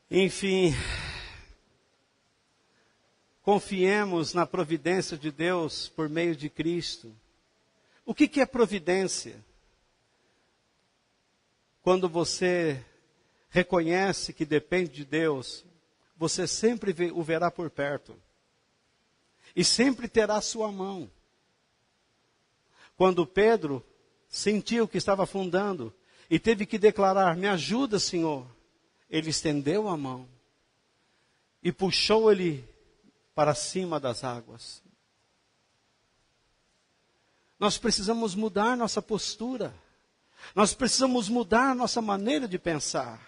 Enfim, confiemos na providência de Deus por meio de Cristo. O que é providência? Quando você reconhece que depende de Deus, você sempre o verá por perto. E sempre terá a sua mão. Quando Pedro sentiu que estava afundando e teve que declarar, me ajuda, Senhor. Ele estendeu a mão e puxou ele para cima das águas. Nós precisamos mudar nossa postura. Nós precisamos mudar nossa maneira de pensar.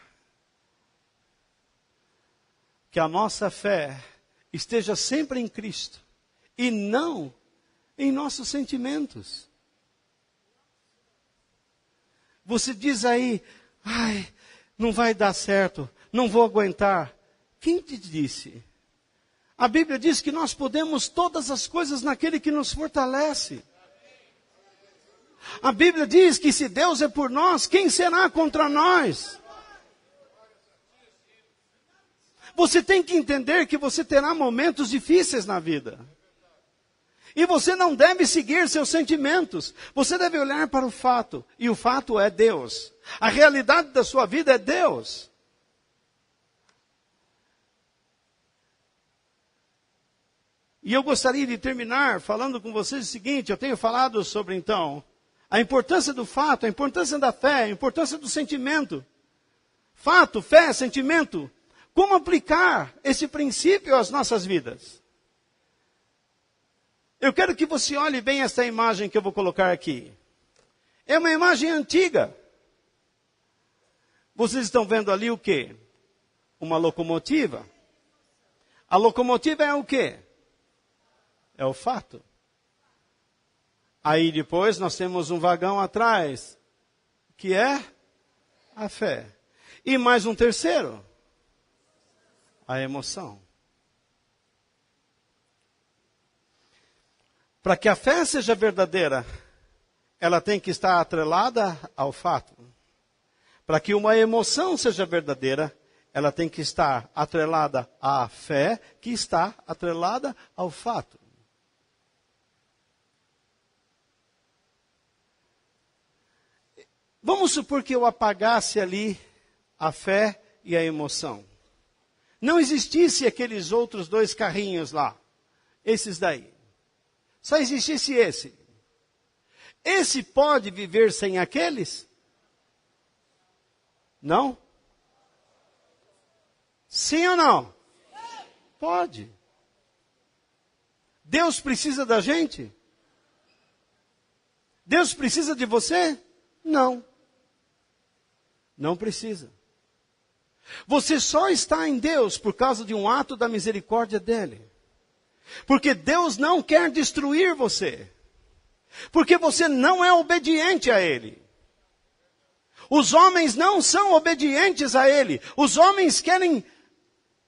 Que a nossa fé esteja sempre em Cristo e não em nossos sentimentos. Você diz aí, ai, não vai dar certo, não vou aguentar. Quem te disse? A Bíblia diz que nós podemos todas as coisas naquele que nos fortalece. A Bíblia diz que se Deus é por nós, quem será contra nós? Você tem que entender que você terá momentos difíceis na vida. E você não deve seguir seus sentimentos. Você deve olhar para o fato. E o fato é Deus. A realidade da sua vida é Deus. E eu gostaria de terminar falando com vocês o seguinte. Eu tenho falado sobre, então, a importância do fato, a importância da fé, a importância do sentimento. Fato, fé, sentimento. Como aplicar esse princípio às nossas vidas? Eu quero que você olhe bem essa imagem que eu vou colocar aqui. É uma imagem antiga. Vocês estão vendo ali o quê? Uma locomotiva. A locomotiva é o quê? É o fato. Aí depois nós temos um vagão atrás, que é a fé. E mais um terceiro. A emoção. Para que a fé seja verdadeira, ela tem que estar atrelada ao fato. Para que uma emoção seja verdadeira, ela tem que estar atrelada à fé, que está atrelada ao fato. Vamos supor que eu apagasse ali a fé e a emoção. Não existisse aqueles outros dois carrinhos lá. Esses daí. Só existisse esse. Esse pode viver sem aqueles? Não? Sim ou não? Pode. Deus precisa da gente? Deus precisa de você? Não. Não precisa. Você só está em Deus por causa de um ato da misericórdia dele. Porque Deus não quer destruir você. Porque você não é obediente a ele. Os homens não são obedientes a ele. Os homens querem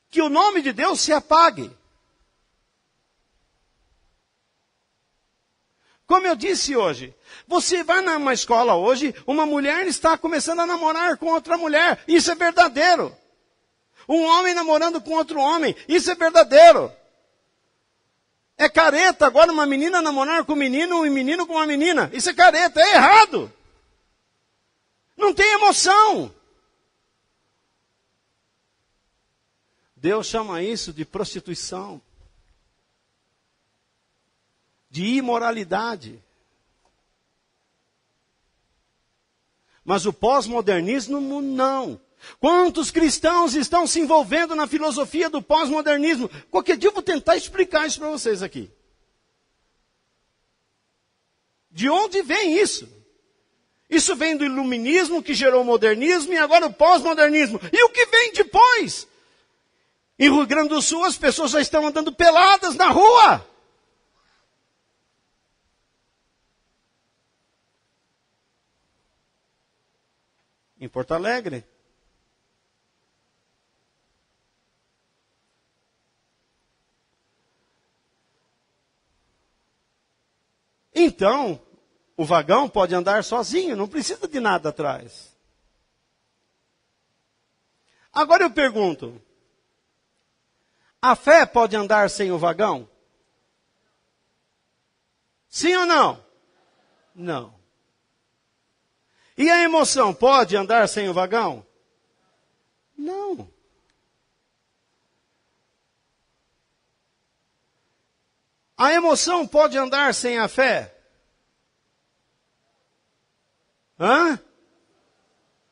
que o nome de Deus se apague. Como eu disse hoje, você vai numa escola hoje, uma mulher está começando a namorar com outra mulher. Isso é verdadeiro. Um homem namorando com outro homem. Isso é verdadeiro. É careta agora uma menina namorar com um menino e um menino com uma menina. Isso é careta, é errado. Não tem emoção. Deus chama isso de prostituição. De imoralidade. Mas o pós-modernismo não. Quantos cristãos estão se envolvendo na filosofia do pós-modernismo? Qualquer dia eu vou tentar explicar isso para vocês aqui. De onde vem isso? Isso vem do iluminismo que gerou o modernismo e agora o pós-modernismo. E o que vem depois? Em Rio Grande do Sul as pessoas já estão andando peladas na rua. Em Porto Alegre. Então, o vagão pode andar sozinho, não precisa de nada atrás. Agora eu pergunto, a fé pode andar sem o vagão? Sim ou não? Não. E a emoção pode andar sem o vagão? Não. A emoção pode andar sem a fé? Hã?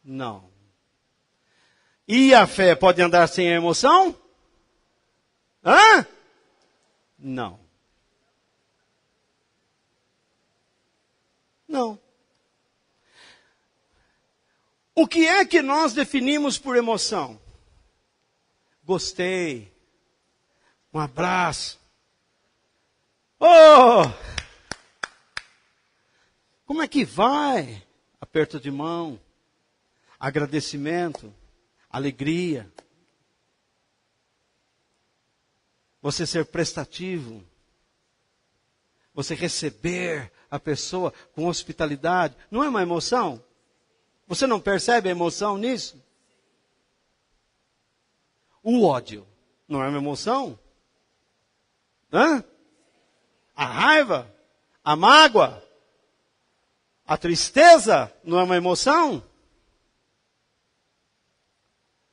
Não. E a fé pode andar sem a emoção? Hã? Não. Não. O que é que nós definimos por emoção? Gostei. Um abraço. Oh! Como é que vai? Aperto de mão. Agradecimento. Alegria. Você ser prestativo. Você receber a pessoa com hospitalidade. Não é uma emoção? Você não percebe a emoção nisso? O ódio não é uma emoção? Hã? A raiva? A mágoa? A tristeza não é uma emoção?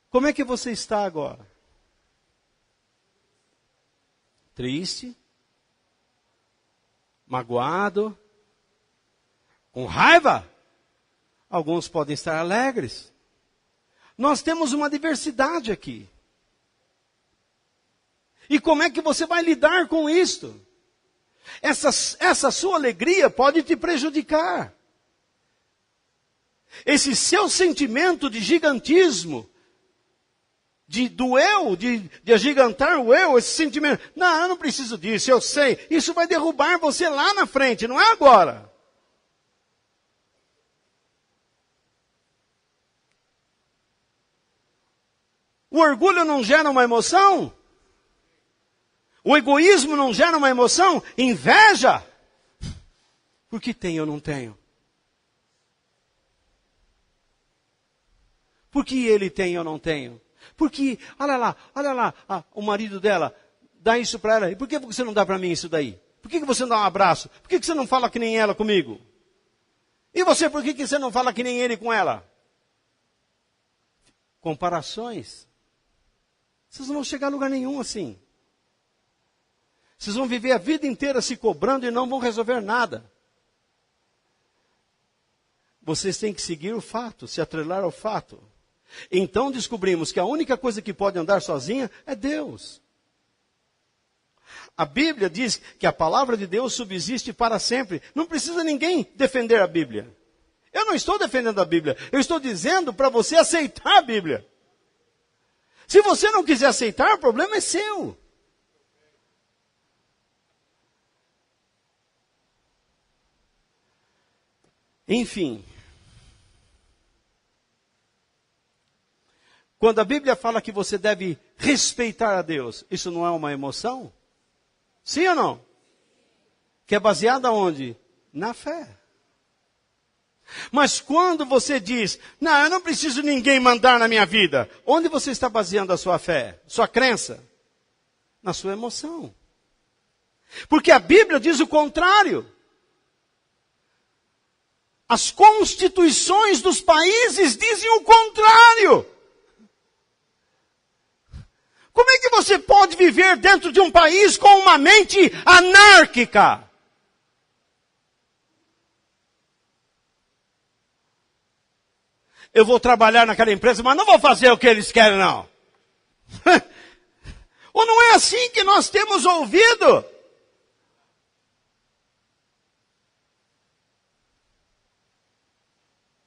Como é que você está agora? Triste? Magoado? Com raiva? Alguns podem estar alegres. Nós temos uma diversidade aqui. E como é que você vai lidar com isto? Essa sua alegria pode te prejudicar. Esse seu sentimento de gigantismo, do eu, de agigantar o eu, esse sentimento, não, eu não preciso disso, eu sei, isso vai derrubar você lá na frente, não é agora. O orgulho não gera uma emoção? O egoísmo não gera uma emoção? Inveja? Por que tem eu não tenho? Por que ele tem eu não tenho? Porque, olha lá, o marido dela dá isso para ela. E por que você não dá para mim isso daí? Por que você não dá um abraço? Por que você não fala que nem ela comigo? E você, por que você não fala que nem ele com ela? Comparações. Vocês não vão chegar a lugar nenhum assim. Vocês vão viver a vida inteira se cobrando e não vão resolver nada. Vocês têm que seguir o fato, se atrelar ao fato. Então descobrimos que a única coisa que pode andar sozinha é Deus. A Bíblia diz que a palavra de Deus subsiste para sempre. Não precisa ninguém defender a Bíblia. Eu não estou defendendo a Bíblia. Eu estou dizendo para você aceitar a Bíblia. Se você não quiser aceitar, o problema é seu. Enfim. Quando a Bíblia fala que você deve respeitar a Deus, isso não é uma emoção? Sim ou não? Que é baseada onde? Na fé. Mas quando você diz, não, eu não preciso ninguém mandar na minha vida, onde você está baseando a sua fé? Sua crença? Na sua emoção. Porque a Bíblia diz o contrário. As constituições dos países dizem o contrário. Como é que você pode viver dentro de um país com uma mente anárquica? Eu vou trabalhar naquela empresa, mas não vou fazer o que eles querem, não. Ou não é assim que nós temos ouvido?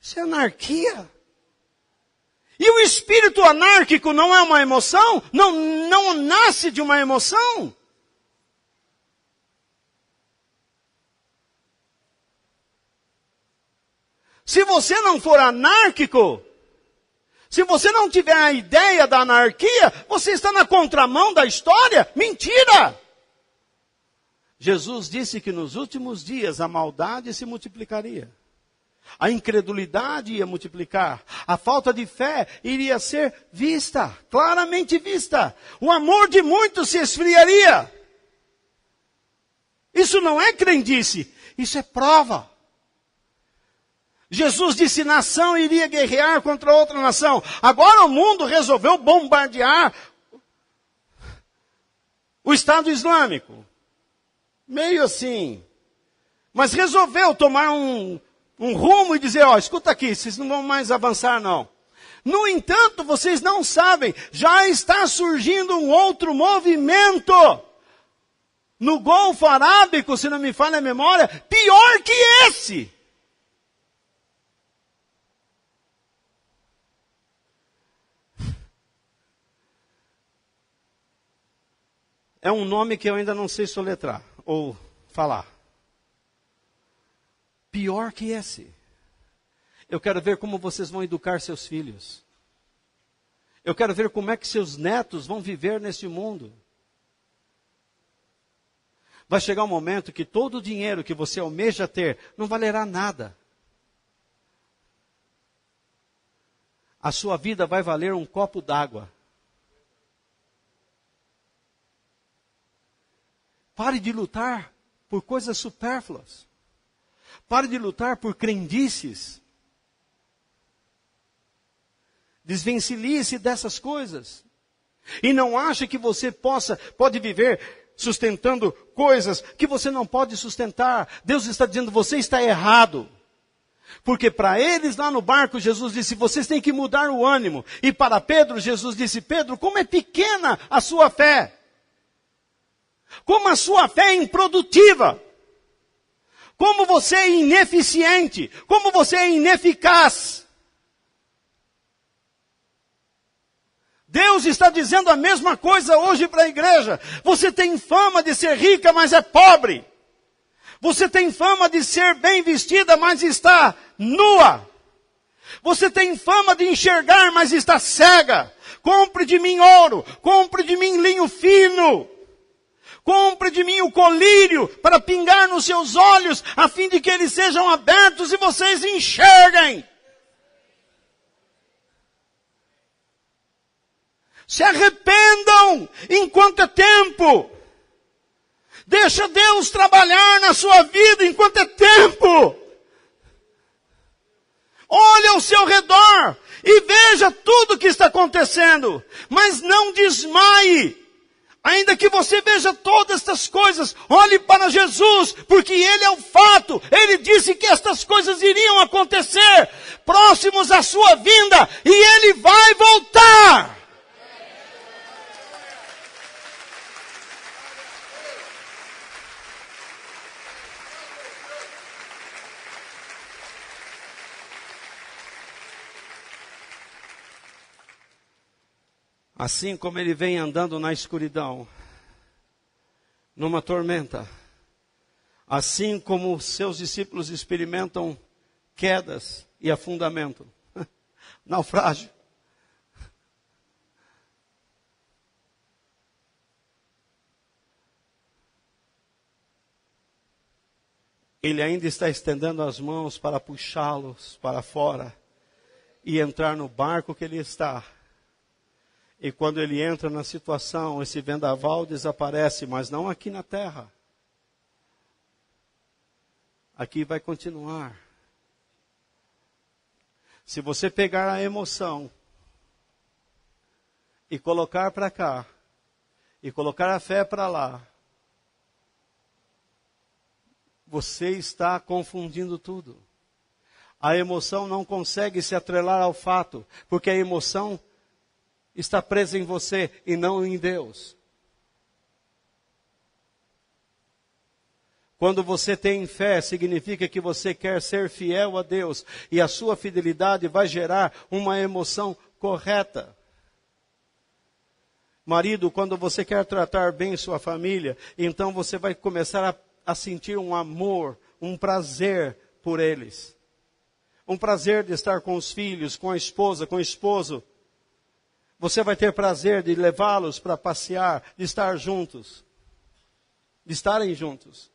Isso é anarquia. E o espírito anárquico não é uma emoção? Não nasce de uma emoção? Se você não for anárquico, se você não tiver a ideia da anarquia, você está na contramão da história? Mentira! Jesus disse que nos últimos dias a maldade se multiplicaria. A incredulidade ia multiplicar. A falta de fé iria ser vista, claramente vista. O amor de muitos se esfriaria. Isso não é crendice, isso é prova. Jesus disse, nação iria guerrear contra outra nação. Agora o mundo resolveu bombardear o Estado Islâmico. Meio assim. Mas resolveu tomar um rumo e dizer, escuta aqui, vocês não vão mais avançar não. No entanto, vocês não sabem, já está surgindo um outro movimento. no Golfo Arábico, se não me falha a memória, pior que esse. É um nome que eu ainda não sei soletrar ou falar. Pior que esse. Eu quero ver como vocês vão educar seus filhos. Eu quero ver como é que seus netos vão viver nesse mundo. Vai chegar um momento que todo o dinheiro que você almeja ter não valerá nada. A sua vida vai valer um copo d'água. Pare de lutar por coisas supérfluas. Pare de lutar por crendices. Desvencilhe-se dessas coisas. E não ache que você pode viver sustentando coisas que você não pode sustentar. Deus está dizendo, você está errado. Porque para eles lá no barco, Jesus disse, vocês têm que mudar o ânimo. E para Pedro, Jesus disse, Pedro, como é pequena a sua fé. Como a sua fé é improdutiva. Como você é ineficiente. Como você é ineficaz. Deus está dizendo a mesma coisa hoje para a igreja. Você tem fama de ser rica, mas é pobre. Você tem fama de ser bem vestida, mas está nua. Você tem fama de enxergar, mas está cega. Compre de mim ouro. Compre de mim linho fino. Compre de mim o colírio para pingar nos seus olhos, a fim de que eles sejam abertos e vocês enxerguem. Se arrependam enquanto é tempo. Deixa Deus trabalhar na sua vida enquanto é tempo. Olha ao seu redor e veja tudo o que está acontecendo. Mas não desmaie. Ainda que você veja todas estas coisas, olhe para Jesus, porque Ele é o fato. Ele disse que estas coisas iriam acontecer, próximos à sua vinda, e Ele vai voltar. Assim como ele vem andando na escuridão, numa tormenta, assim como seus discípulos experimentam quedas e afundamento, naufrágio. Ele ainda está estendendo as mãos para puxá-los para fora e entrar no barco que ele está. E quando ele entra na situação, esse vendaval desaparece, mas não aqui na terra. Aqui vai continuar. Se você pegar a emoção e colocar para cá, e colocar a fé para lá, você está confundindo tudo. A emoção não consegue se atrelar ao fato, porque a emoção está presa em você e não em Deus. Quando você tem fé, significa que você quer ser fiel a Deus. E a sua fidelidade vai gerar uma emoção correta. Marido, quando você quer tratar bem sua família, então você vai começar a sentir um amor, um prazer por eles. Um prazer de estar com os filhos, com a esposa, com o esposo. Você vai ter prazer de levá-los para passear, de estar juntos, de estarem juntos.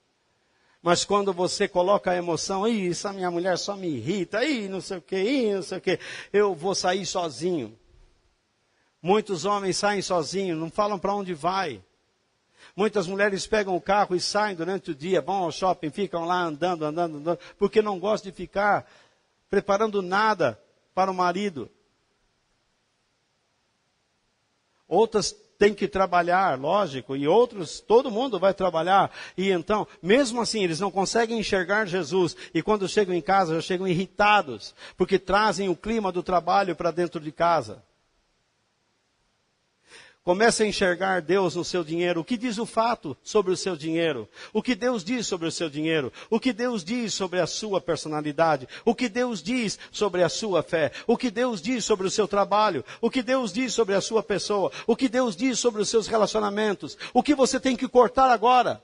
Mas quando você coloca a emoção, essa minha mulher só me irrita, não sei o que, eu vou sair sozinho. Muitos homens saem sozinhos, não falam para onde vai. Muitas mulheres pegam o carro e saem durante o dia, vão ao shopping, ficam lá andando, porque não gostam de ficar preparando nada para o marido. Outras têm que trabalhar, lógico, e outros, todo mundo vai trabalhar. E então, mesmo assim, eles não conseguem enxergar Jesus. E quando chegam em casa, já chegam irritados, porque trazem o clima do trabalho para dentro de casa. Comece a enxergar Deus no seu dinheiro. O que diz o fato sobre o seu dinheiro? O que Deus diz sobre o seu dinheiro? O que Deus diz sobre a sua personalidade? O que Deus diz sobre a sua fé? O que Deus diz sobre o seu trabalho? O que Deus diz sobre a sua pessoa? O que Deus diz sobre os seus relacionamentos? O que você tem que cortar agora?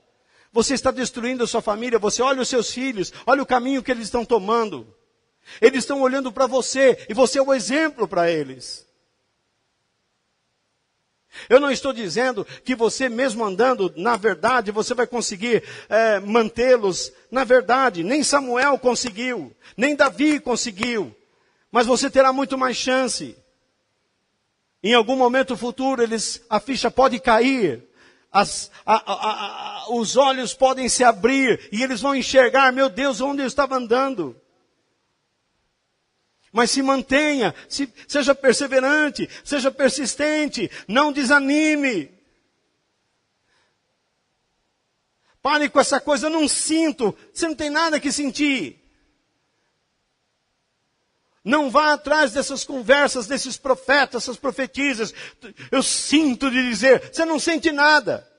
Você está destruindo a sua família. Você olha os seus filhos. Olha o caminho que eles estão tomando. Eles estão olhando para você. E você é o exemplo para eles. Eu não estou dizendo que você mesmo andando na verdade, você vai conseguir mantê-los na verdade. Nem Samuel conseguiu, nem Davi conseguiu. Mas você terá muito mais chance. Em algum momento futuro, a ficha pode cair. Os olhos podem se abrir e eles vão enxergar, meu Deus, onde eu estava andando. Mas se mantenha, seja perseverante, seja persistente, não desanime. Pare com essa coisa, eu não sinto, você não tem nada que sentir. Não vá atrás dessas conversas, desses profetas, essas profetisas. Eu sinto de dizer, você não sente nada.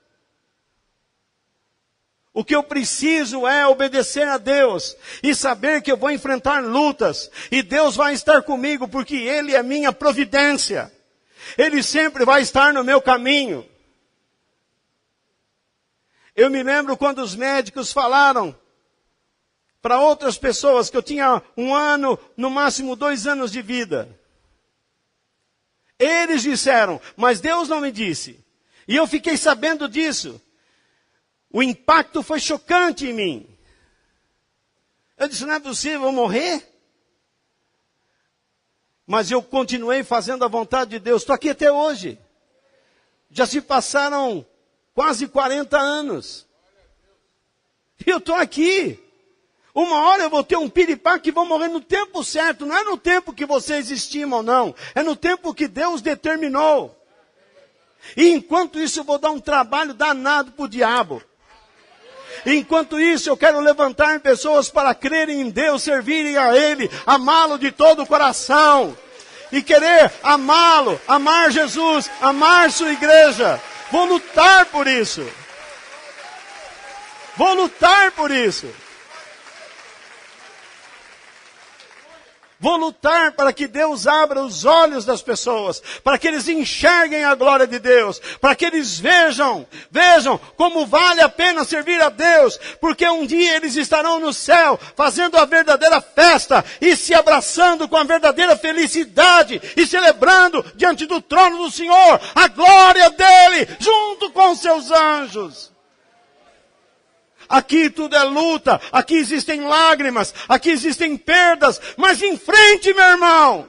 O que eu preciso é obedecer a Deus e saber que eu vou enfrentar lutas. E Deus vai estar comigo porque Ele é minha providência. Ele sempre vai estar no meu caminho. Eu me lembro quando os médicos falaram para outras pessoas que eu tinha 1 ano, no máximo 2 anos de vida. Eles disseram, mas Deus não me disse. E eu fiquei sabendo disso. O impacto foi chocante em mim. Eu disse, não é possível, eu vou morrer? Mas eu continuei fazendo a vontade de Deus. Estou aqui até hoje. Já se passaram quase 40 anos. E eu estou aqui. Uma hora eu vou ter um piripaque e vou morrer no tempo certo. Não é no tempo que vocês estimam, não. É no tempo que Deus determinou. E enquanto isso eu vou dar um trabalho danado para o diabo. Enquanto isso, eu quero levantar pessoas para crerem em Deus, servirem a Ele, amá-lo de todo o coração. E querer amá-lo, amar Jesus, amar sua igreja. Vou lutar por isso. Vou lutar por isso. Vou lutar para que Deus abra os olhos das pessoas, para que eles enxerguem a glória de Deus, para que eles vejam como vale a pena servir a Deus, porque um dia eles estarão no céu, fazendo a verdadeira festa, e se abraçando com a verdadeira felicidade, e celebrando diante do trono do Senhor, a glória dEle, junto com seus anjos. Aqui tudo é luta, aqui existem lágrimas, aqui existem perdas, mas em frente, meu irmão.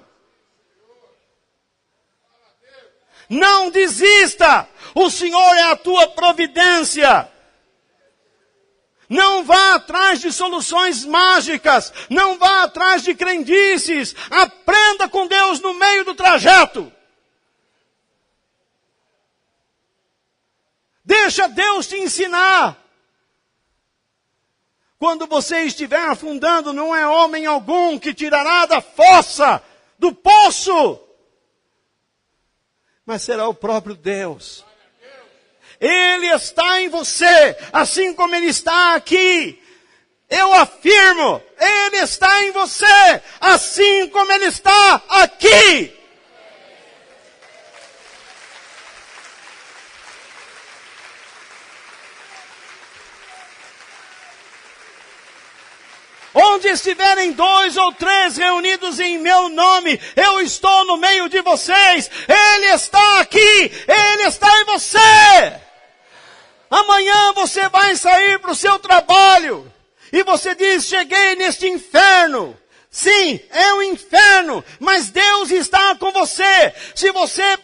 Não desista, o Senhor é a tua providência. Não vá atrás de soluções mágicas, não vá atrás de crendices, aprenda com Deus no meio do trajeto. Deixa Deus te ensinar. Quando você estiver afundando, não é homem algum que tirará da fossa, do poço, mas será o próprio Deus. Ele está em você, assim como Ele está aqui. Eu afirmo, Ele está em você, assim como Ele está aqui. Onde estiverem 2 ou 3 reunidos em meu nome, eu estou no meio de vocês. Ele está aqui, Ele está em você. Amanhã você vai sair para o seu trabalho e você diz, cheguei neste inferno. Sim, é um inferno, mas Deus está com você. Se você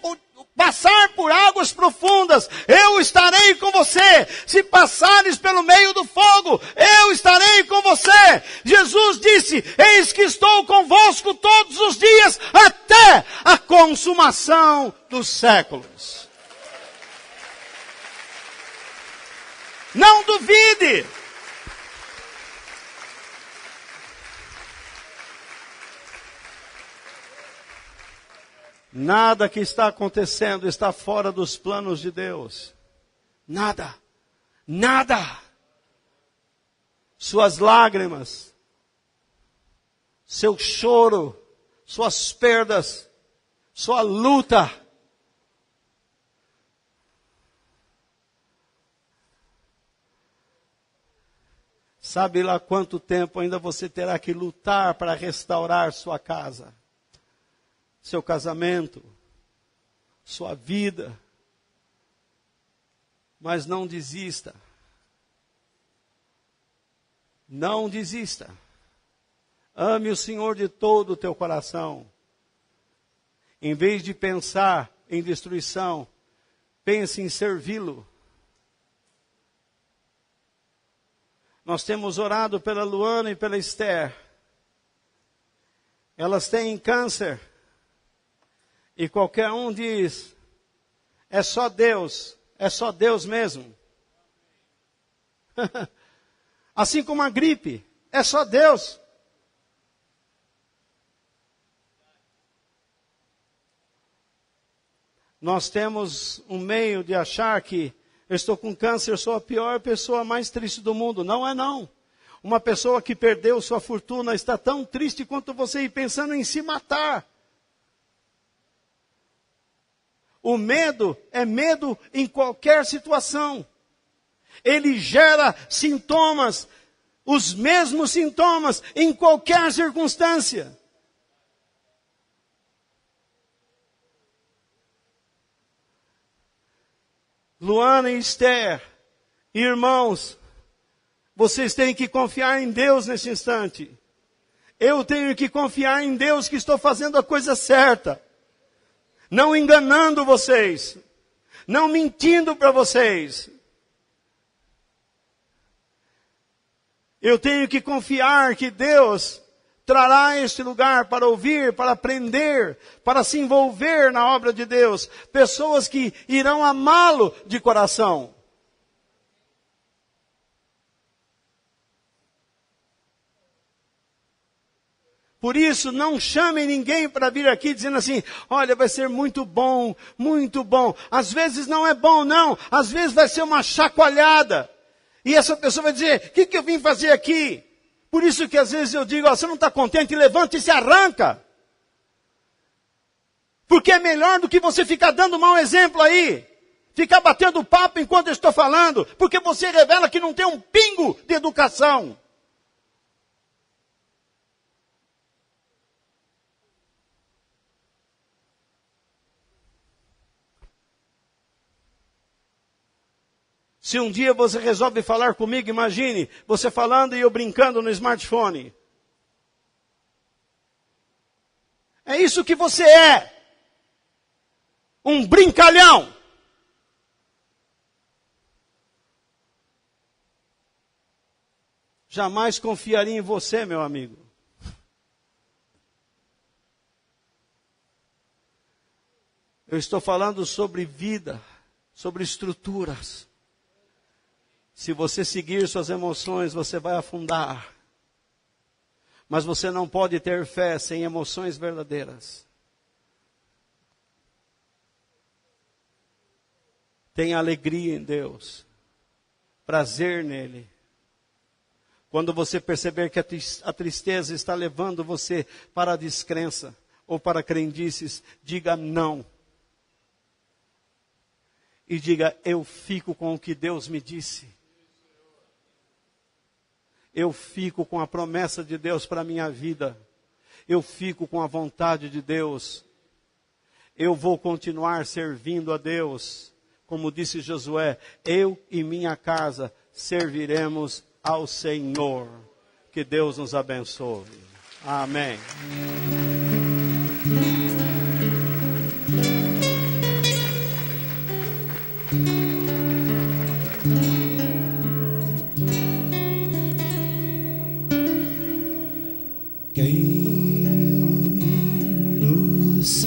passar por águas profundas, eu estarei com você. Se passares pelo meio do fogo, eu estarei com você. Jesus disse, eis que estou convosco todos os dias, até a consumação dos séculos. Não duvide. Nada que está acontecendo está fora dos planos de Deus. Nada. Nada. Suas lágrimas, seu choro, suas perdas, sua luta. Sabe lá quanto tempo ainda você terá que lutar para restaurar sua casa, seu casamento, sua vida. Mas não desista. Não desista. Ame o Senhor de todo o teu coração. Em vez de pensar em destruição, pense em servi-lo. Nós temos orado pela Luana e pela Esther. Elas têm câncer. E qualquer um diz, é só Deus mesmo. Assim como a gripe, é só Deus. Nós temos um meio de achar que eu estou com câncer, eu sou a pior pessoa mais triste do mundo. Não é não. Uma pessoa que perdeu sua fortuna está tão triste quanto você e pensando em se matar. O medo é medo em qualquer situação. Ele gera sintomas, os mesmos sintomas em qualquer circunstância. Luana e Esther, irmãos, vocês têm que confiar em Deus nesse instante. Eu tenho que confiar em Deus que estou fazendo a coisa certa. Não enganando vocês. Não mentindo para vocês. Eu tenho que confiar que Deus trará este lugar para ouvir, para aprender, para se envolver na obra de Deus. Pessoas que irão amá-lo de coração. Por isso, não chamem ninguém para vir aqui dizendo assim, olha, vai ser muito bom, muito bom. Às vezes não é bom, não. Às vezes vai ser uma chacoalhada. E essa pessoa vai dizer, o que eu vim fazer aqui? Por isso que às vezes eu digo, você não está contente, levanta e se arranca. Porque é melhor do que você ficar dando mau exemplo aí. Ficar batendo papo enquanto eu estou falando. Porque você revela que não tem um pingo de educação. Se um dia você resolve falar comigo, imagine, você falando e eu brincando no smartphone. É isso que você é. Um brincalhão. Jamais confiaria em você, meu amigo. Eu estou falando sobre vida, sobre estruturas. Se você seguir suas emoções, você vai afundar. Mas você não pode ter fé sem emoções verdadeiras. Tenha alegria em Deus. Prazer nele. Quando você perceber que a tristeza está levando você para a descrença ou para crendices, diga não. E diga, eu fico com o que Deus me disse. Eu fico com a promessa de Deus para a minha vida. Eu fico com a vontade de Deus. Eu vou continuar servindo a Deus. Como disse Josué, eu e minha casa serviremos ao Senhor. Que Deus nos abençoe. Amém. Quem nos